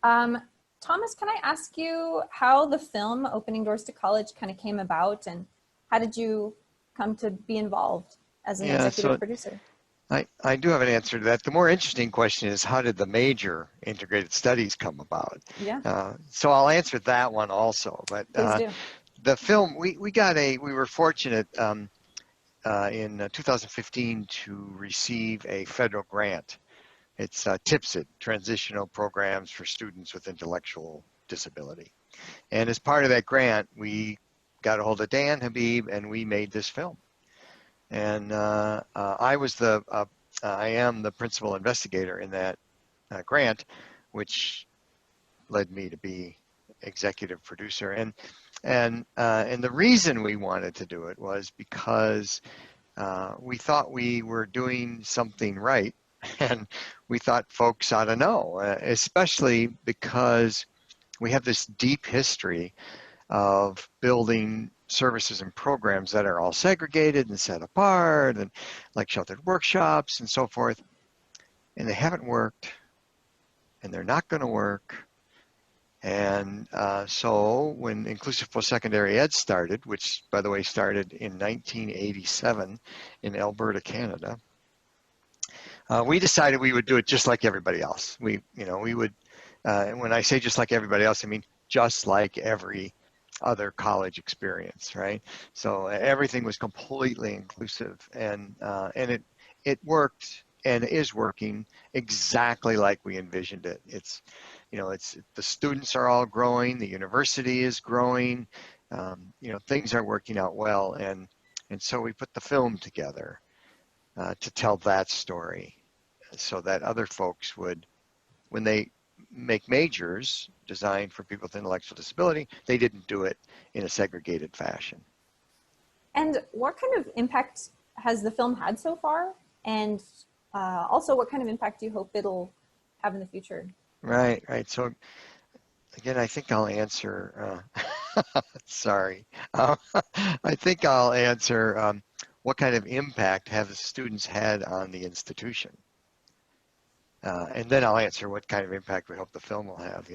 Thomas, can I ask you how the film Opening Doors to College kind of came about, and how did you come to be involved as an executive producer? I do have an answer to that. The more interesting question is, how did the major integrated studies come about? Yeah. So I'll answer that one also. But Please do. the film, we were fortunate in 2015 to receive a federal grant. It's TIPSID, Transitional Programs for Students with Intellectual Disability. And as part of that grant, we got a hold of Dan Habib and we made this film. And I am the principal investigator in that grant, which led me to be executive producer. And the reason we wanted to do it was because we thought we were doing something right, and we thought folks ought to know, especially because we have this deep history of building services and programs that are all segregated and set apart, and like sheltered workshops and so forth, and they haven't worked, and they're not going to work. And so when Inclusive Post-Secondary Ed started, which by the way started in 1987 in Alberta, Canada, we decided we would do it just like everybody else. We would, and when I say just like everybody else, I mean just like every other college experience, right? So everything was completely inclusive, and it worked and is working exactly like we envisioned it. It's the students are all growing, the university is growing, things are working out well, and so we put the film together to tell that story, so that other folks would, when they make majors designed for people with intellectual disability, they didn't do it in a segregated fashion. And what kind of impact has the film had so far? And also, what kind of impact do you hope it'll have in the future? Right. So again, I think I'll answer, sorry. I think I'll answer what kind of impact have the students had on the institution? And then I'll answer what kind of impact we hope the film will have,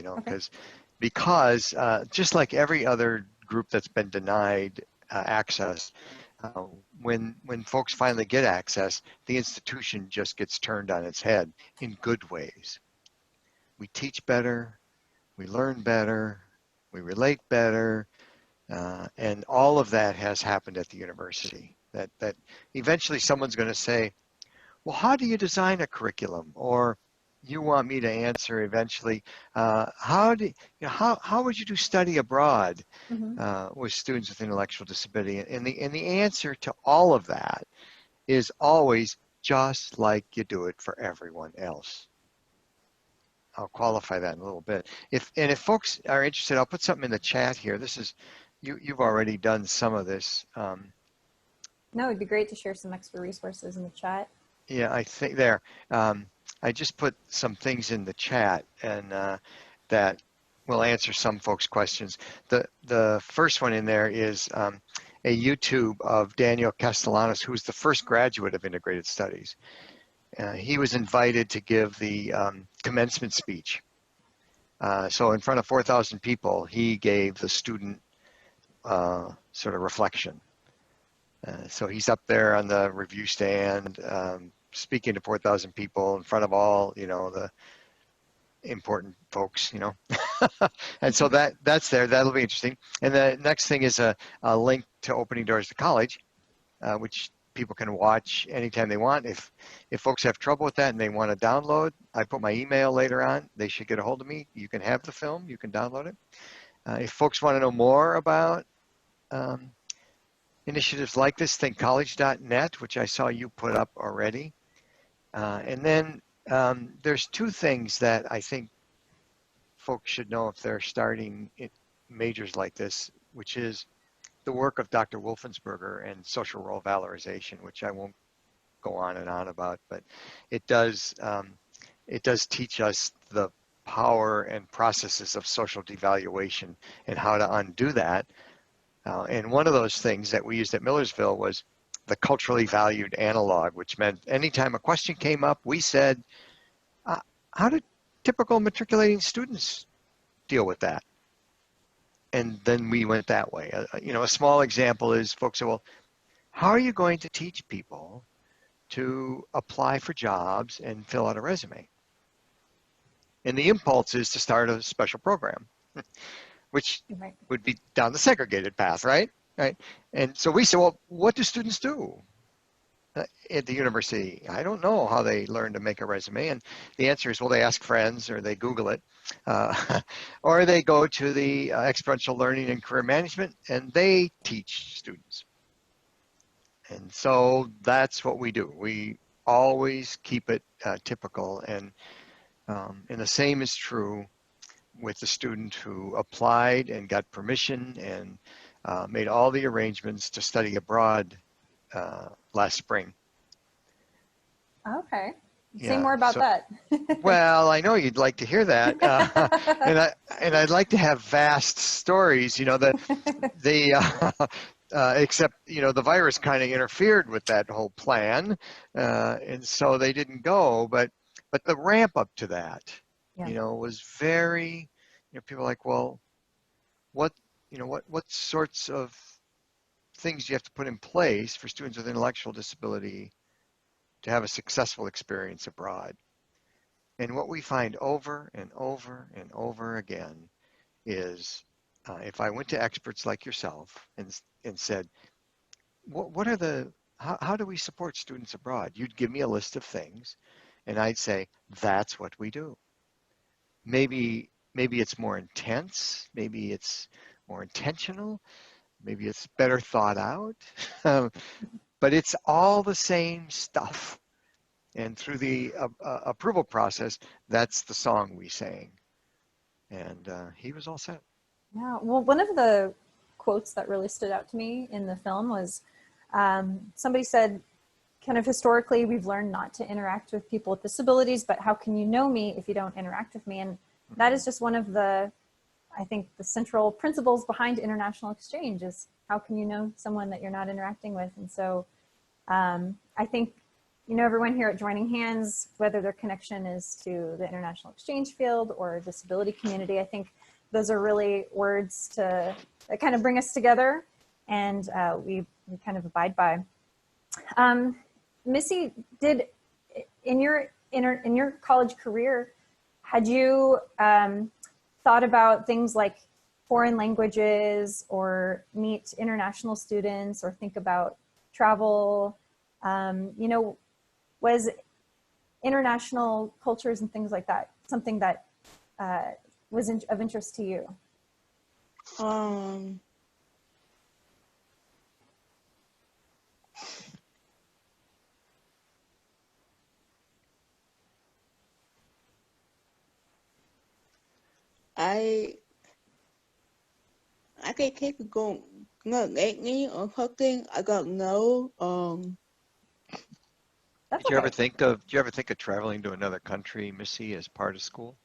because just like every other group that's been denied access, when folks finally get access, the institution just gets turned on its head in good ways. we teach better, we learn better, we relate better, and all of that has happened at the university. That eventually someone's going to say, well, how do you design a curriculum? Or you want me to answer eventually, how would you do study abroad with students with intellectual disability? And the answer to all of that is always just like you do it for everyone else. I'll qualify that in a little bit. If folks are interested, I'll put something in the chat here. This is, you've already done some of this. No, it'd be great to share some extra resources in the chat. Yeah, I think there. I just put some things in the chat, and that will answer some folks' questions. The first one in there is a YouTube of Daniel Castellanos, who's the first graduate of integrated studies. He was invited to give the commencement speech. So in front of 4,000 people, he gave the student sort of reflection. So he's up there on the review stand, speaking to 4,000 people in front of all, the important folks, and so that's there. That'll be interesting. And the next thing is a link to Opening Doors to College, which people can watch anytime they want. If folks have trouble with that and they want to download, I put my email later on. They should get a hold of me. You can have the film. You can download it. If folks want to know more about initiatives like this, thinkcollege.net, which I saw you put up already. And then there's two things that I think folks should know if they're starting majors like this, which is the work of Dr. Wolfensberger and social role valorization, which I won't go on and on about, but it does teach us the power and processes of social devaluation and how to undo that. And one of those things that we used at Millersville was the culturally valued analog, which meant anytime a question came up, we said, how do typical matriculating students deal with that? And then we went that way. A small example is folks say, well, how are you going to teach people to apply for jobs and fill out a resume? And the impulse is to start a special program, which would be down the segregated path, right? And so we said, well, what do students do at the university? I don't know how they learn to make a resume. And the answer is, well, they ask friends or they Google it. Or they go to the experiential learning and career management and they teach students. And so that's what we do. We always keep it typical. And the same is true with the student who applied and got permission and made all the arrangements to study abroad last spring. Okay. Say more about that. Well, I know you'd like to hear that, and I'd like to have vast stories. Except the virus kind of interfered with that whole plan, and so they didn't go. But the ramp up to that, was very. People are like, well, what sorts of things do you have to put in place for students with intellectual disability to have a successful experience abroad? And what we find over and over and over again is if I went to experts like yourself and said, how do we support students abroad? You'd give me a list of things and I'd say, that's what we do. Maybe it's more intense, maybe it's more intentional, maybe it's better thought out, but it's all the same stuff. And through the approval process, that's the song we sang. And he was all set. Yeah, well, one of the quotes that really stood out to me in the film was somebody said, kind of historically, we've learned not to interact with people with disabilities, but how can you know me if you don't interact with me? And that is just one of the, I think, the central principles behind international exchange is how can you know someone that you're not interacting with? And so I think, everyone here at Joining Hands, whether their connection is to the international exchange field or disability community, I think those are really words that kind of bring us together and we kind of abide by. Missy, in your college career, had you thought about things like foreign languages or meet international students or think about travel? You know, was international cultures and things like that something that was of interest to you? I can't take a go ngại or something. I don't know. That's Did you ever think of traveling to another country, Missy, as part of school?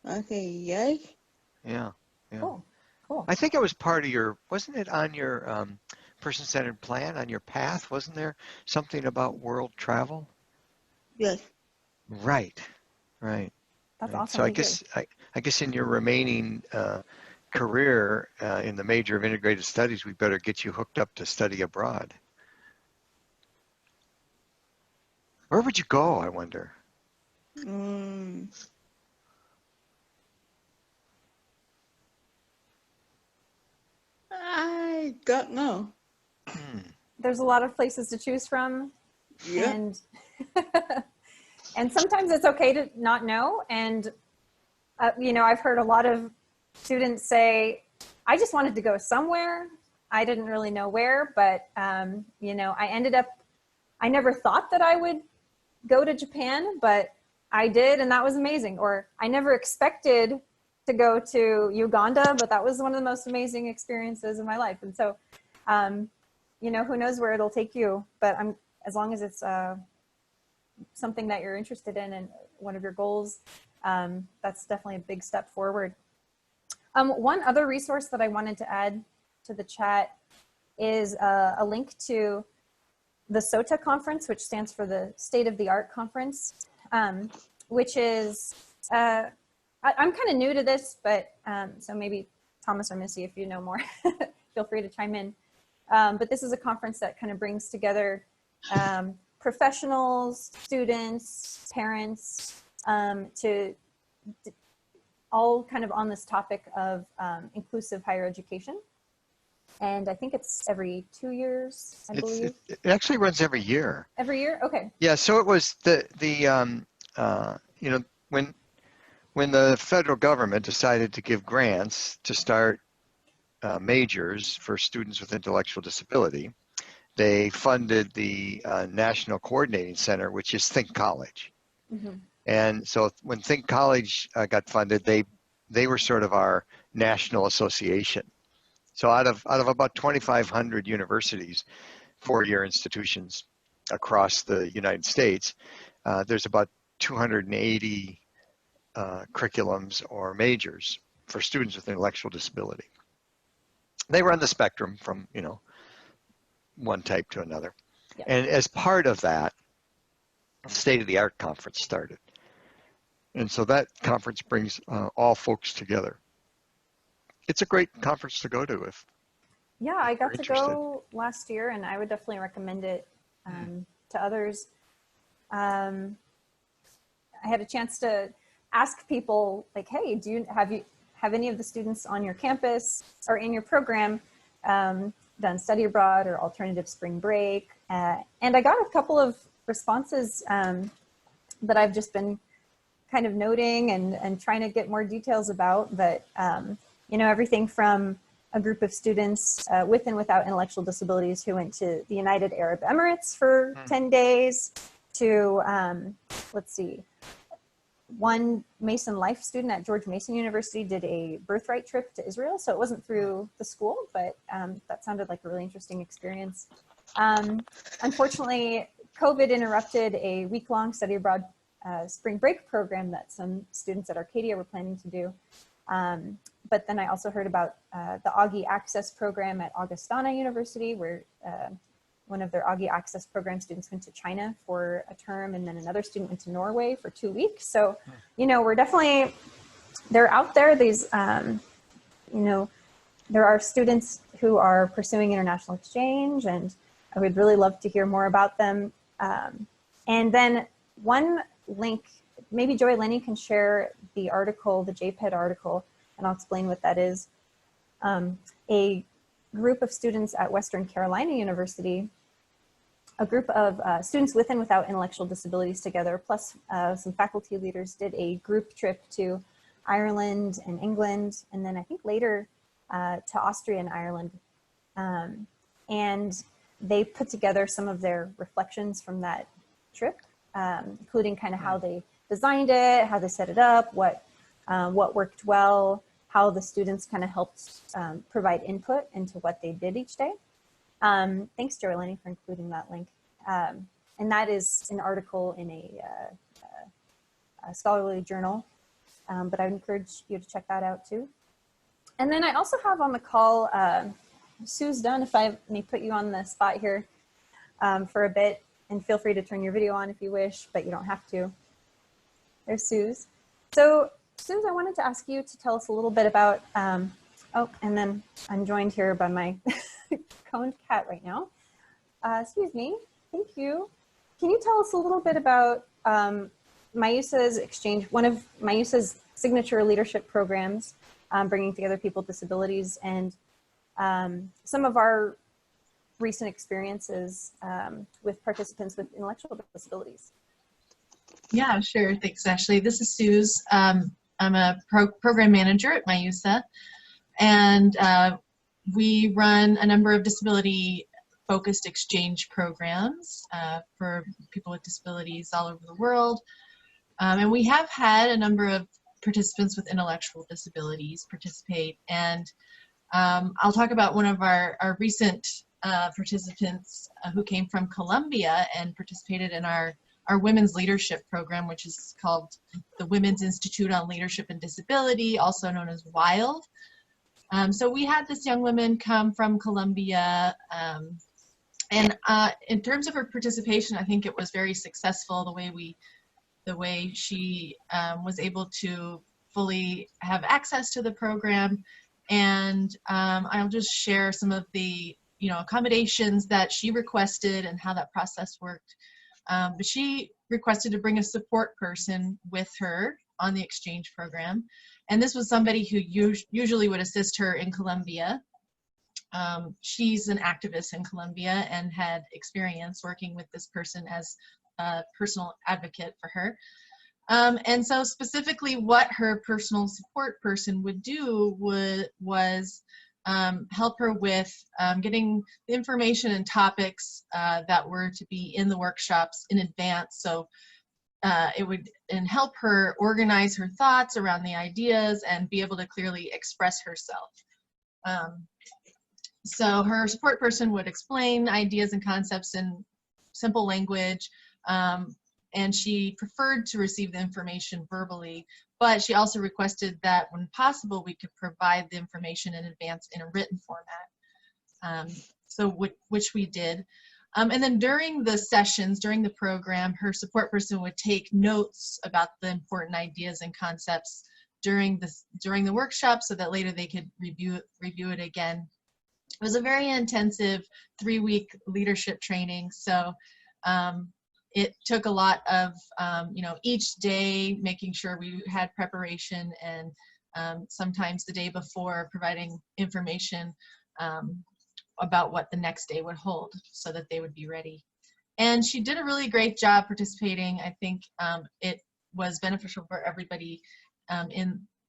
Okay, yes. Yeah, yeah. Cool, cool. I think it was part of your, wasn't it on your person-centered plan, on your path? Wasn't there something about world travel? Yes. Right, right. That's right. awesome. So to I guess in your remaining career in the major of integrated studies, we better get you hooked up to study abroad. Where would you go, I wonder? I don't know. There's a lot of places to choose from. Yeah. And sometimes it's okay to not know. And, you know, I've heard a lot of students say, I just wanted to go somewhere. I didn't really know where, but, you know, I never thought that I would go to Japan, but I did, and that was amazing. Or I never expected to go to Uganda, but that was one of the most amazing experiences of my life. And so, you know, who knows where it'll take you, but as long as it's something that you're interested in and one of your goals, that's definitely a big step forward. One other resource that I wanted to add to the chat is a link to the SOTA conference, which stands for the State of the Art Conference, which is, I'm kind of new to this, but so maybe Thomas or Missy, if you know more, feel free to chime in. But this is a conference that kind of brings together professionals, students, parents, to all kind of on this topic of inclusive higher education. And I think it's every 2 years, I believe. It actually runs every year. Every year? Okay. Yeah, so it was you know, when the federal government decided to give grants to start majors for students with intellectual disability, they funded the National Coordinating Center, which is Think College. Mm-hmm. And so when Think College got funded, they were sort of our national association. So out of about 2,500 universities, four-year institutions across the United States, there's about 280 curriculums or majors for students with intellectual disability. They were on the spectrum from, you know, one type to another. Yeah. And as part of that, State of the Art Conference started. And so that conference brings all folks together. It's a great conference to go to if yeah, I got to go last year, and I would definitely recommend it to others. I had a chance to ask people, like, hey, have any of the students on your campus or in your program done study abroad or alternative spring break? And I got a couple of responses that I've just been kind of noting and trying to get more details about, that, you know, everything from a group of students with and without intellectual disabilities who went to the United Arab Emirates for 10 days to, let's see, one Mason Life student at George Mason University did a birthright trip to Israel. So it wasn't through the school, but that sounded like a really interesting experience. Unfortunately, COVID interrupted a week-long study abroad spring break program that some students at Arcadia were planning to do. But then I also heard about the Augie Access program at Augustana University, where one of their Augie Access program students went to China for a term, and then another student went to Norway for 2 weeks. So, you know, we're definitely, they're out there. These, you know, there are students who are pursuing international exchange, and I would really love to hear more about them. And then one link, maybe Joy Lenny can share the article, the JPED article, and I'll explain what that is. A group of students at Western Carolina University, a group of students with and without intellectual disabilities together, plus some faculty leaders, did a group trip to Ireland and England, and then I think later to Austria and Ireland. And they put together some of their reflections from that trip, including kind of how they designed it, how they set it up, what worked well, how the students kind of helped provide input into what they did each day. Thanks, Joy Lenny, for including that link. And that is an article in a scholarly journal, but I would encourage you to check that out too. And then I also have on the call, Sue's done, if I may put you on the spot here for a bit, and feel free to turn your video on if you wish, but you don't have to. There's Sue's. So Suze, I wanted to ask you to tell us a little bit about, oh, and then I'm joined here by my coned cat right now. Excuse me, thank you. Can you tell us a little bit about MIUSA's exchange, one of MIUSA's signature leadership programs, bringing together people with disabilities, and some of our recent experiences with participants with intellectual disabilities? Yeah, sure. Thanks, Ashley. This is Suze. I'm a program manager at MIUSA, and we run a number of disability-focused exchange programs for people with disabilities all over the world. And we have had a number of participants with intellectual disabilities participate, and I'll talk about one of our recent participants who came from Colombia and participated in our Women's Leadership Program, which is called the Women's Institute on Leadership and Disability, also known as WILD. So we had this young woman come from Colombia, and in terms of her participation, I think it was very successful, the way she was able to fully have access to the program. And I'll just share some of the accommodations that she requested and how that process worked. But she requested to bring a support person with her on the exchange program. And this was somebody who usually would assist her in Colombia. She's an activist in Colombia and had experience working with this person as a personal advocate for her. And so specifically what her personal support person would do was help her with getting the information and topics that were to be in the workshops in advance. So it would help her organize her thoughts around the ideas and be able to clearly express herself. So her support person would explain ideas and concepts in simple language, and she preferred to receive the information verbally, but she also requested that when possible we could provide the information in advance in a written format, which we did. And then during the sessions, during the program, her support person would take notes about the important ideas and concepts during the workshop so that later they could review it again. It was a very intensive 3-week leadership training, so it took a lot of, each day making sure we had preparation, and sometimes the day before providing information about what the next day would hold so that they would be ready. And she did a really great job participating. I think it was beneficial for everybody,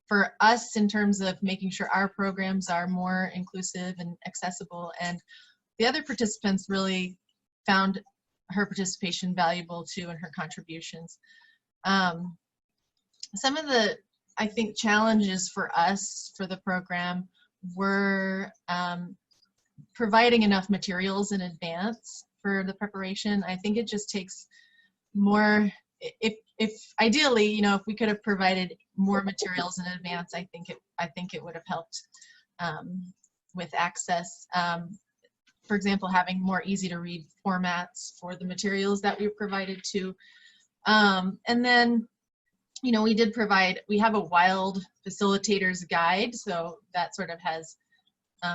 for us in terms of making sure our programs are more inclusive and accessible, and the other participants really found her participation valuable too, and her contributions. Some of the, I think, challenges for us for the program were providing enough materials in advance for the preparation. I think it just takes more, if ideally, if we could have provided more materials in advance, I think it would have helped with access. For example, having more easy to read formats for the materials that we provided to. And then, we have a WILD facilitators guide, so that sort of has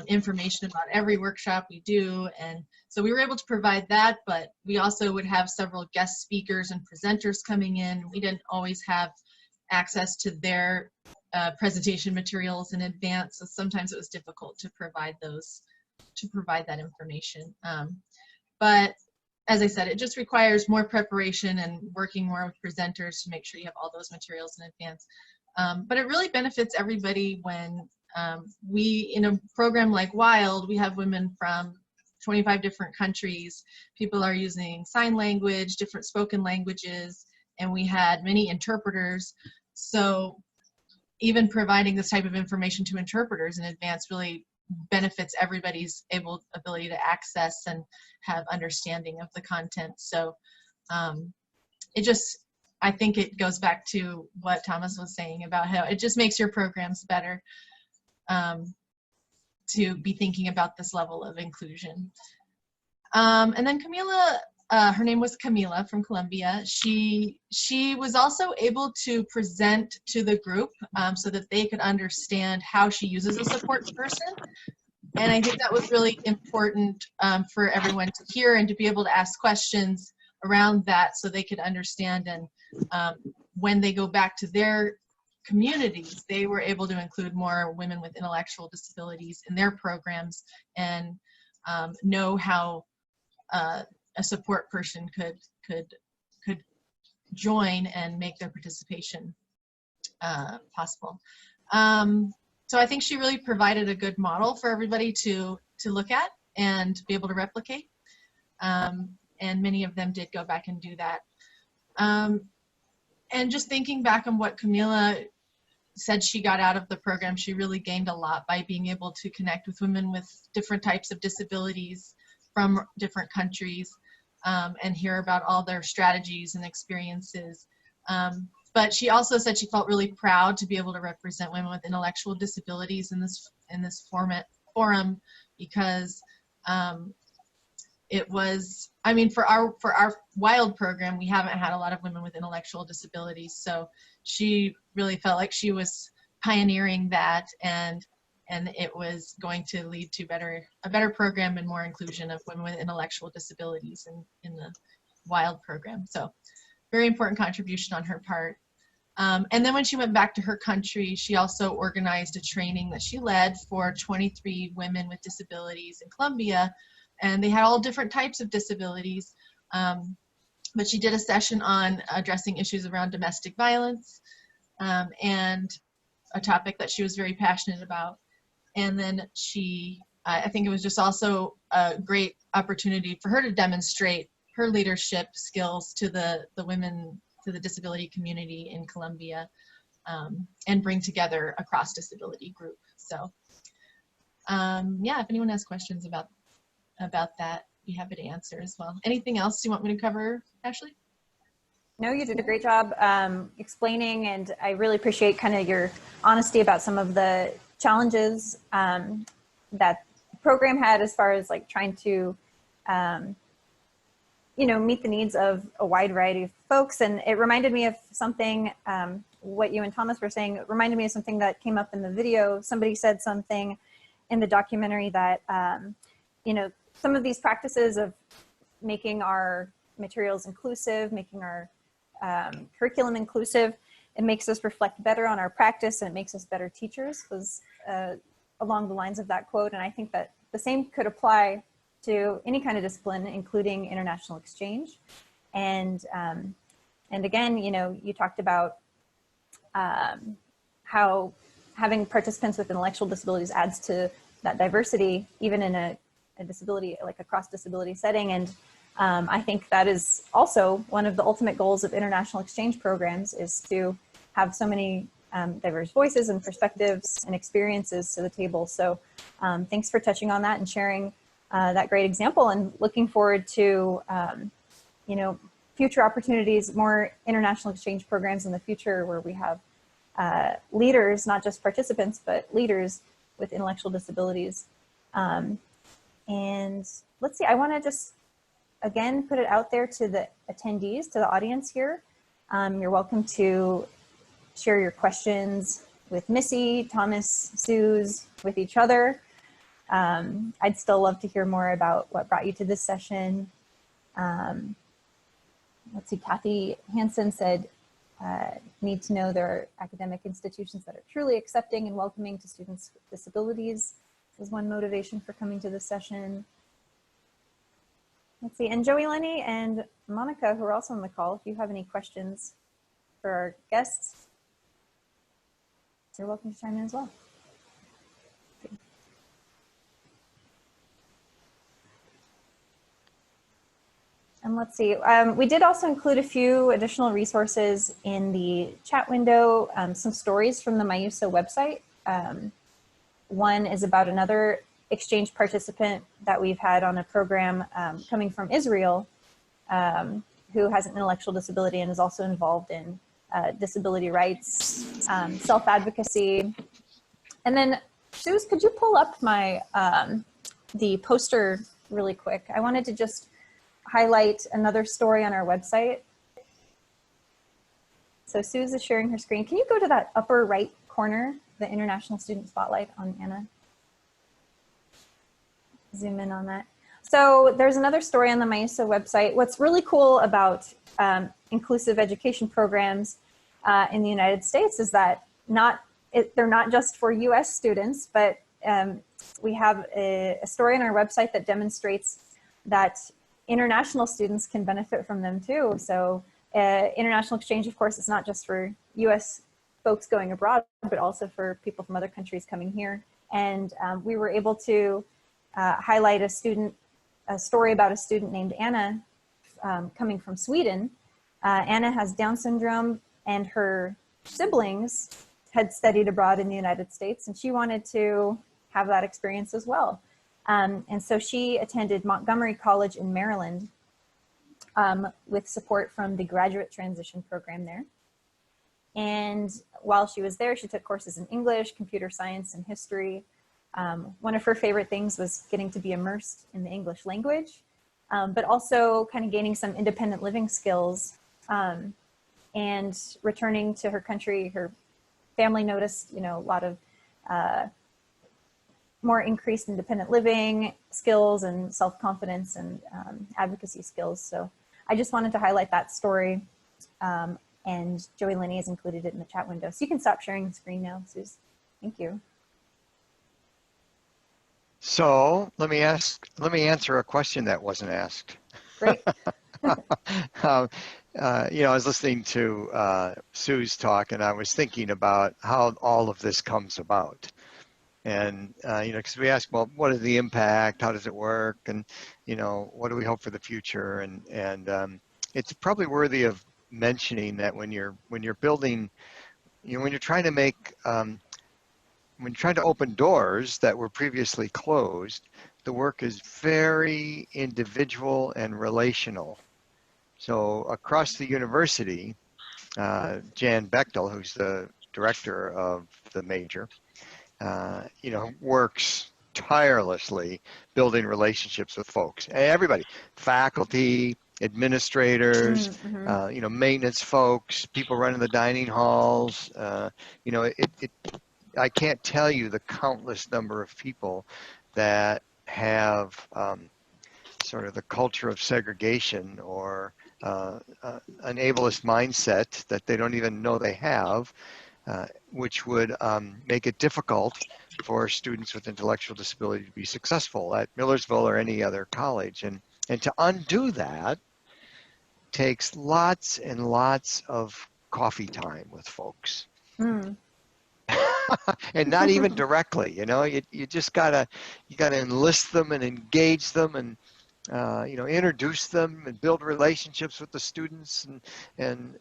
information about every workshop we do. And so we were able to provide that, but we also would have several guest speakers and presenters coming in. We didn't always have access to their presentation materials in advance, so sometimes it was difficult to provide that information. But as I said, it just requires more preparation and working more with presenters to make sure you have all those materials in advance. But it really benefits everybody when we, in a program like WILD, we have women from 25 different countries. People are using sign language, different spoken languages, and we had many interpreters. So even providing this type of information to interpreters in advance really benefits everybody's ability to access and have understanding of the content. So I think it goes back to what Thomas was saying about how it just makes your programs better to be thinking about this level of inclusion. And then Camila, her name was Camila from Colombia. She was also able to present to the group so that they could understand how she uses a support person. And I think that was really important for everyone to hear and to be able to ask questions around that so they could understand. And when they go back to their communities, they were able to include more women with intellectual disabilities in their programs and know how a support person could join and make their participation possible. So I think she really provided a good model for everybody to look at and be able to replicate. And many of them did go back and do that. And just thinking back on what Camila said she got out of the program, she really gained a lot by being able to connect with women with different types of disabilities from different countries and hear about all their strategies and experiences. But she also said she felt really proud to be able to represent women with intellectual disabilities in this forum because it was, I mean, for our WILD program, we haven't had a lot of women with intellectual disabilities, so she really felt like she was pioneering that, and it was going to lead to a better program and more inclusion of women with intellectual disabilities in the WILD program. So very important contribution on her part. And then when she went back to her country, she also organized a training that she led for 23 women with disabilities in Colombia, and they had all different types of disabilities. But she did a session on addressing issues around domestic violence and a topic that she was very passionate about. And then I think it was just also a great opportunity for her to demonstrate her leadership skills to the women, to the disability community in Colombia, and bring together a cross-disability group. So yeah, if anyone has questions about that, be happy to answer as well. Anything else you want me to cover, Ashley? No, you did a great job explaining, and I really appreciate kind of your honesty about some of the challenges that the program had as far as like trying to meet the needs of a wide variety of folks. And it reminded me of something, what you and Thomas were saying, it reminded me of something that came up in the video. Somebody said something in the documentary that, some of these practices of making our materials inclusive, making our curriculum inclusive, it makes us reflect better on our practice and it makes us better teachers, was along the lines of that quote. And I think that the same could apply to any kind of discipline, including international exchange. And again, you talked about how having participants with intellectual disabilities adds to that diversity, even in a disability, like a cross-disability setting. And I think that is also one of the ultimate goals of international exchange programs, is to have so many diverse voices and perspectives and experiences to the table. So thanks for touching on that and sharing that great example, and looking forward to future opportunities, more international exchange programs in the future where we have leaders, not just participants, but leaders with intellectual disabilities. And let's see, I want to just again put it out there to the attendees, to the audience here. You're welcome to share your questions with Missy, Thomas, Suze, with each other. I'd still love to hear more about what brought you to this session. Let's see, Kathy Hansen said, need to know there are academic institutions that are truly accepting and welcoming to students with disabilities. This is one motivation for coming to this session. Let's see, and Joey Lenny and Monica, who are also on the call, if you have any questions for our guests, you're welcome to chime in as well. And let's see, we did also include a few additional resources in the chat window, some stories from the MIUSA website. One is about another exchange participant that we've had on a program coming from Israel, who has an intellectual disability and is also involved in disability rights, self-advocacy. And then, Suze, could you pull up my the poster really quick? I wanted to just highlight another story on our website. So Suze is sharing her screen. Can you go to that upper right corner, the International Student Spotlight on Anna? Zoom in on that. So there's another story on the MIUSA website. What's really cool about inclusive education programs in the United States is that they're not just for US students, but we have a story on our website that demonstrates that international students can benefit from them too. So international exchange, of course, is not just for US folks going abroad, but also for people from other countries coming here. And we were able to highlight a story about a student named Anna coming from Sweden. Anna has Down syndrome, and her siblings had studied abroad in the United States, and she wanted to have that experience as well. And so she attended Montgomery College in Maryland with support from the graduate transition program there. And while she was there, she took courses in English, computer science, and history. One of her favorite things was getting to be immersed in the English language, but also kind of gaining some independent living skills and returning to her country. Her family noticed, a lot of more increased independent living skills and self-confidence and advocacy skills. So I just wanted to highlight that story, and Joey Lenny has included it in the chat window. So you can stop sharing the screen now, Suze. Thank you. So let me answer a question that wasn't asked. Great. I was listening to Sue's talk, and I was thinking about how all of this comes about. And, because we ask, well, what is the impact? How does it work? And, what do we hope for the future? And it's probably worthy of mentioning that when you're building, when you're trying to make, when you're trying to open doors that were previously closed, the work is very individual and relational. So across the university, Jan Bechtel, who's the director of the major, works tirelessly building relationships with folks, everybody, faculty, administrators, maintenance folks, people running the dining halls. I can't tell you the countless number of people that have sort of the culture of segregation or an ableist mindset that they don't even know they have, which would make it difficult for students with intellectual disability to be successful at Millersville or any other college. And to undo that takes lots and lots of coffee time with folks. And not even directly, you just gotta enlist them and engage them and introduce them and build relationships with the students, and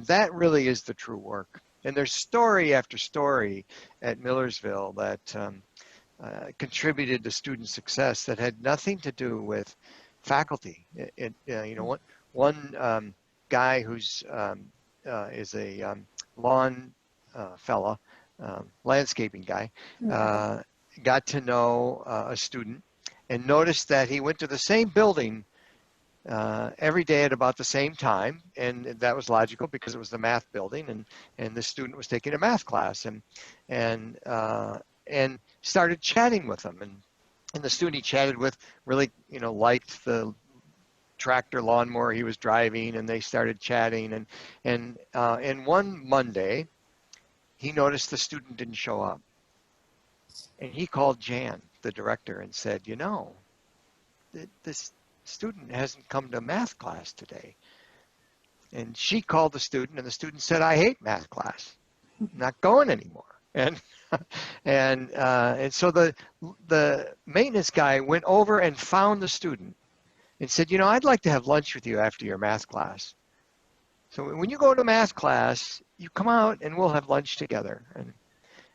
that really is the true work. And there's story after story at Millersville that contributed to student success that had nothing to do with faculty. One guy who's is a lawn fella, landscaping guy, got to know a student and noticed that he went to the same building every day at about the same time, and that was logical because it was the math building, and the student was taking a math class, and and started chatting with him. And the student he chatted with really, liked the tractor lawnmower he was driving, and they started chatting. And one Monday, he noticed the student didn't show up. And he called Jan, the director, and said, this student hasn't come to math class today. And she called the student, and the student said, I hate math class. I'm not going anymore. And so the maintenance guy went over and found the student and said, I'd like to have lunch with you after your math class. So when you go to math class, you come out and we'll have lunch together.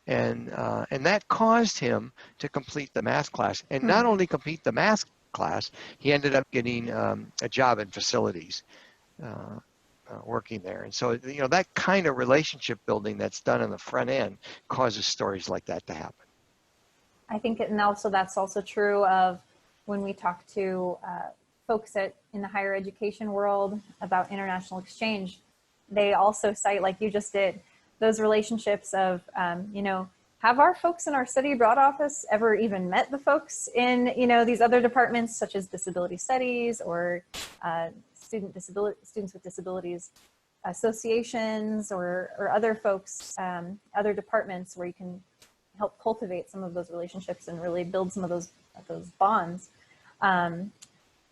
And that caused him to complete the math class. And not only complete the math class, he ended up getting a job in facilities, working there. And so, that kind of relationship building that's done in the front end causes stories like that to happen. I think, and also that's also true of when we talk to folks in the higher education world about international exchange, they also cite, like you just did, those relationships of, have our folks in our study abroad office ever even met the folks in, these other departments such as disability studies or students with disabilities associations or other folks, other departments where you can help cultivate some of those relationships and really build some of those bonds.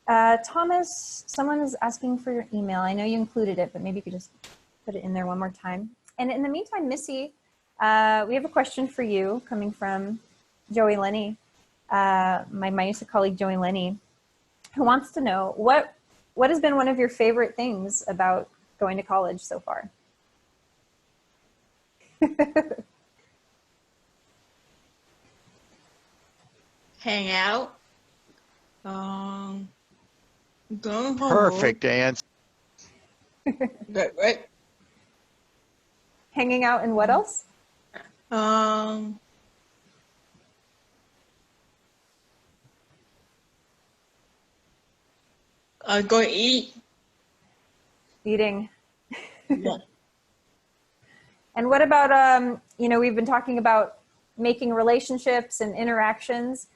Thomas, someone is asking for your email. I know you included it, but maybe you could just put it in there one more time. And in the meantime, Missy, we have a question for you coming from Joey Lenny, my MIUSA colleague Joey Lenny, who wants to know what has been one of your favorite things about going to college so far? Hang out. Going home. Perfect answer. Right. Hanging out and what else? Go eat. Eating. Yeah. And what about, we've been talking about making relationships and interactions.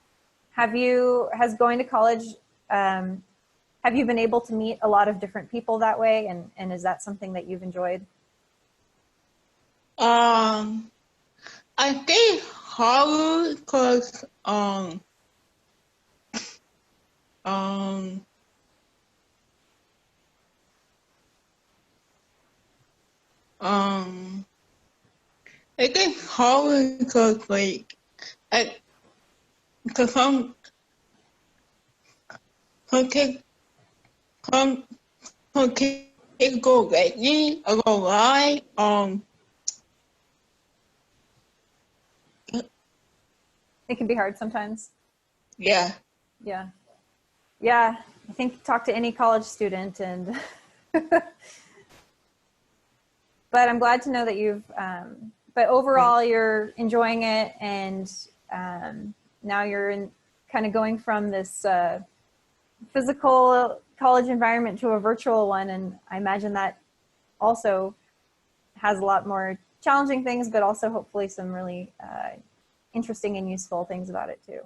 Has going to college, have you been able to meet a lot of different people that way? And is that something that you've enjoyed? I think hard because I think hard because because I'm okay go lately or go lie It can be hard sometimes. Yeah. I think talk to any college student and but I'm glad to know that you've but overall you're enjoying it, and now you're kind of going from this physical college environment to a virtual one, and I imagine that also has a lot more challenging things, but also hopefully some really interesting and useful things about it too.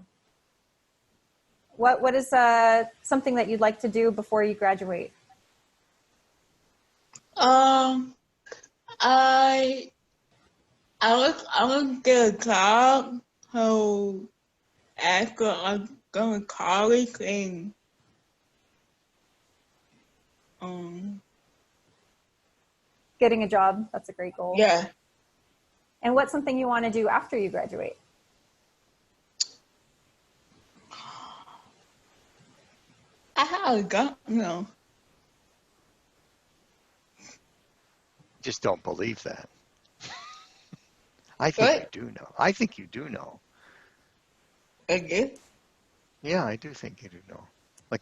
What is something that you'd like to do before you graduate? I would get a job so after I go to college and Getting a job, that's a great goal. Yeah. And what's something you want to do after you graduate? I haven't got no. Just don't believe that. I think you do know. I think you do know. Okay. Yeah, I do think you do know. Like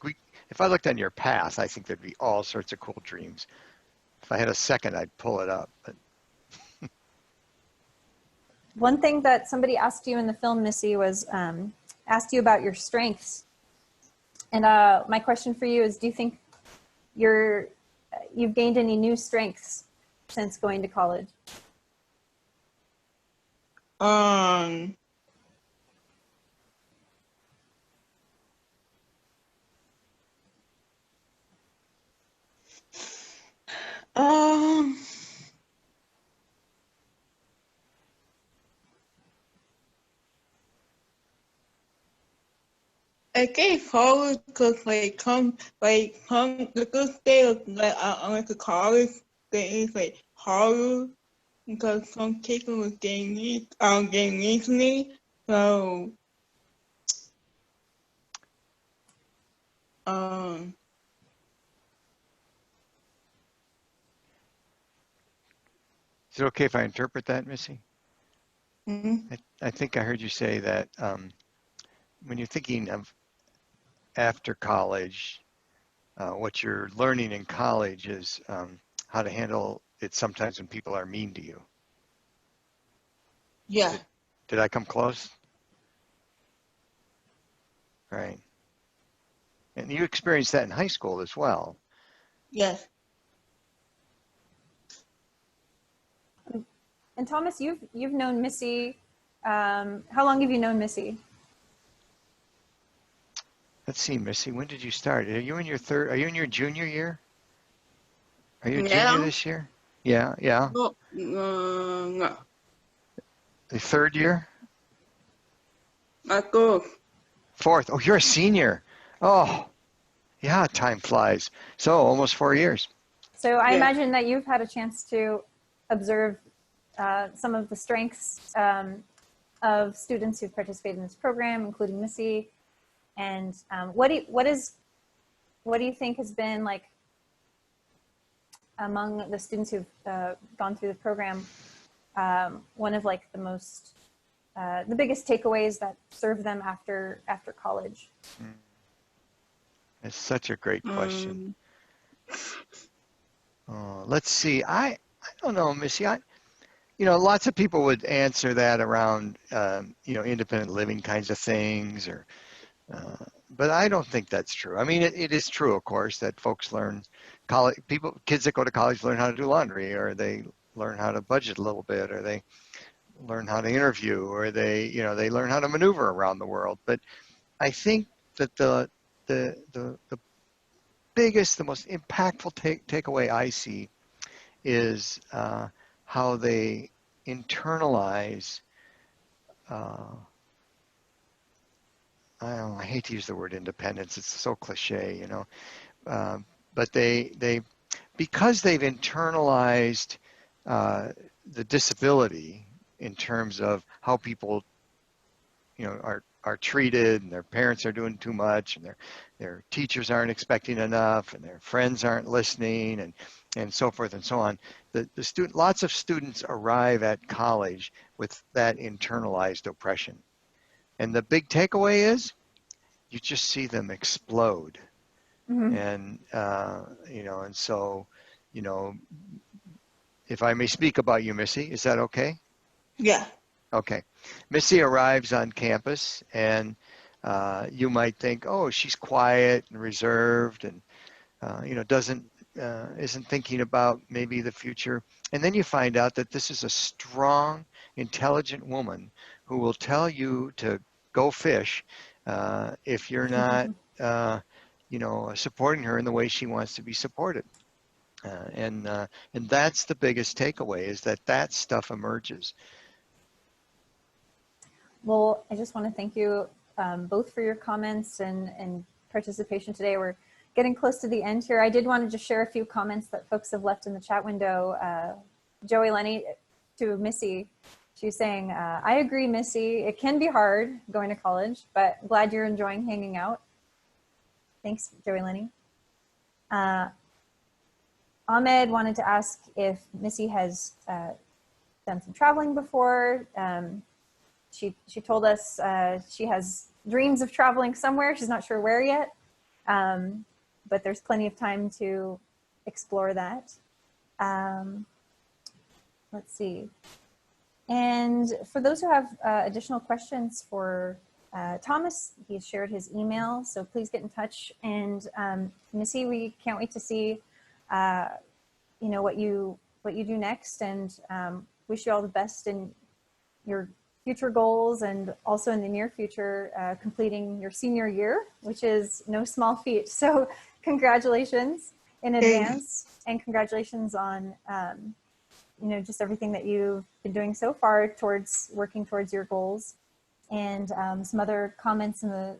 if I looked on your path, I think there'd be all sorts of cool dreams. If I had a second, I'd pull it up. But one thing that somebody asked you in the film, Missy, was asked you about your strengths. And my question for you is, do you think you've gained any new strengths since going to college? It gets hard because the first day of I went to college, it's like harder because some people was getting mean to me. So Is it okay if I interpret that, Missy? mm-hmm. I think I heard you say that when you're thinking of after college, what you're learning in college is how to handle it sometimes when people are mean to you. Yeah. Did I come close? Right. And you experienced that in high school as well. Yes. And Thomas, you've known Missy. How long have you known Missy? Let's see, Missy, when did you start? Are you in your junior year? Are you a Yeah. junior this year? Yeah, yeah. No. The third year? I go. Fourth. Oh, you're a senior. Oh, yeah, time flies. So almost 4 years. So I imagine that you've had a chance to observe some of the strengths of students who've participated in this program, including Missy. And what do you think has been like among the students who've gone through the program, one of like the most the biggest takeaways that serve them after college? It's such a great question. Let's see. I don't know, Missy. Lots of people would answer that around independent living kinds of things, or but I don't think that's true. I mean, it is true, of course, that folks learn kids that go to college learn how to do laundry, or they learn how to budget a little bit, or they learn how to interview, or they learn how to maneuver around the world. But I think that the biggest, the most impactful takeaway I see is how they internalize. I hate to use the word independence. It's so cliche, but they because they've internalized the disability in terms of how people, are treated, and their parents are doing too much, and their teachers aren't expecting enough, and their friends aren't listening, and so forth and so on. Lots of students arrive at college with that internalized oppression. And the big takeaway is you just see them explode. Mm-hmm. And, and so, if I may speak about you, Missy, is that okay? Yeah. Okay. Missy arrives on campus, and you might think, oh, she's quiet and reserved and, isn't thinking about maybe the future. And then you find out that this is a strong, intelligent woman who will tell you to go fish if you're not, supporting her in the way she wants to be supported. And that's the biggest takeaway, is that stuff emerges. Well, I just want to thank you both for your comments and participation today. We're getting close to the end here. I did want to just share a few comments that folks have left in the chat window. Joey Lenny to Missy, she's saying, I agree, Missy. It can be hard going to college, but glad you're enjoying hanging out. Thanks, Joey Lenny. Ahmed wanted to ask if Missy has done some traveling before. She told us she has dreams of traveling somewhere. She's not sure where yet, but there's plenty of time to explore that. Let's see. And for those who have additional questions for Thomas, he's shared his email, so please get in touch. And Missy, we can't wait to see what you do next, and wish you all the best in your future goals, and also in the near future, completing your senior year, which is no small feat. So congratulations. in advance, and congratulations on just everything that you've been doing so far towards working towards your goals. And some other comments in the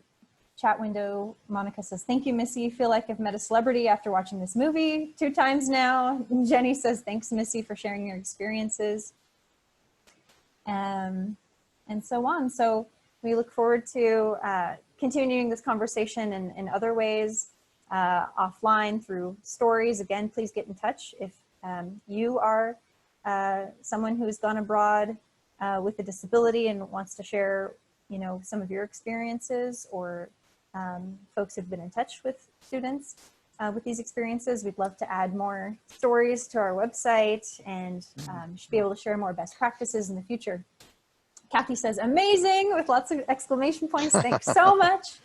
chat window. Monica says, "Thank you, Missy. Feel like I've met a celebrity after watching this movie 2 times now." And Jenny says, "Thanks, Missy, for sharing your experiences." And so on. So we look forward to continuing this conversation in other ways, offline through stories. Again, please get in touch if you are someone who's gone abroad with a disability and wants to share, some of your experiences, or folks who've been in touch with students with these experiences. We'd love to add more stories to our website, and should be able to share more best practices in the future. Kathy says, "Amazing," with lots of exclamation points. Thanks so much.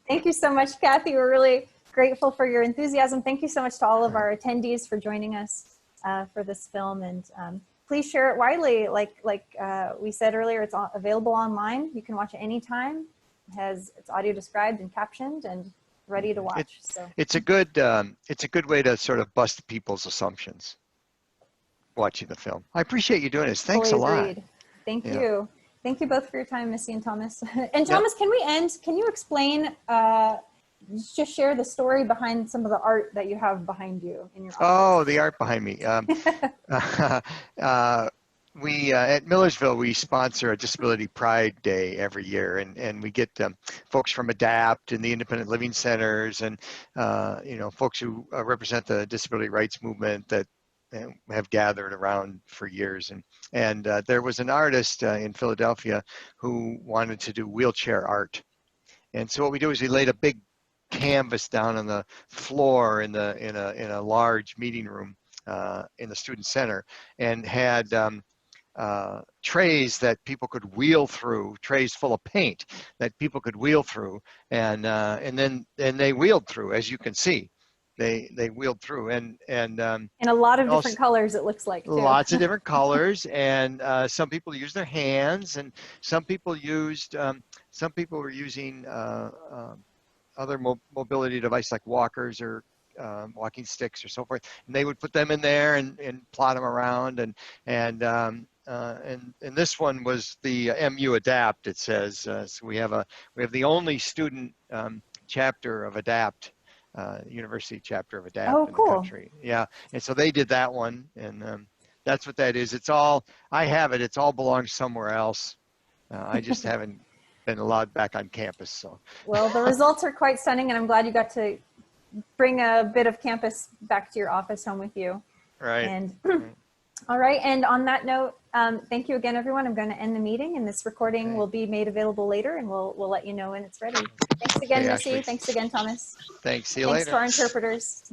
Thank you so much, Kathy. We're really grateful for your enthusiasm. Thank you so much to all of our attendees for joining us for this film, and please share it widely. Like we said earlier, it's available online. You can watch it anytime. It's audio described and captioned and ready to watch. It's a good way to sort of bust people's assumptions watching the film. I appreciate you doing this. Thanks a lot. Thank you. Thank you both for your time, Missy and Thomas. And Thomas, can you explain, just share the story behind some of the art that you have behind you in your office? Oh, the art behind me. We at Millersville, we sponsor a Disability Pride Day every year, and we get folks from ADAPT and the independent living centers, and folks who represent the disability rights movement that have gathered around for years. And there was an artist in Philadelphia who wanted to do wheelchair art. And so what we do is we laid a big canvas down on the floor in a large meeting room in the student center, and had trays that people could wheel through, trays full of paint that people could wheel through, and then they wheeled through, as you can see. They wheeled through, and in a lot of different colors, it looks like, too. Lots of different colors, and some people used their hands, and some people were using other mobility devices like walkers or walking sticks or so forth, and they would put them in there and plot them around, and this one was the MU Adapt. It says so we have the only student chapter of Adapt. University chapter of ADAPT in the country. Yeah, and so they did that one, and that's what that is. It's all, I have it, it's all belongs somewhere else. I just haven't been allowed back on campus. So. Well, the results are quite stunning, and I'm glad you got to bring a bit of campus back to your office home with you. Right. And all right, and on that note, thank you again, everyone. I'm going to end the meeting, and this recording will be made available later, and we'll let you know when it's ready. Thanks again, Missy. Ashley. Thanks again, Thomas. Thanks. See you later. later. Thanks to our interpreters.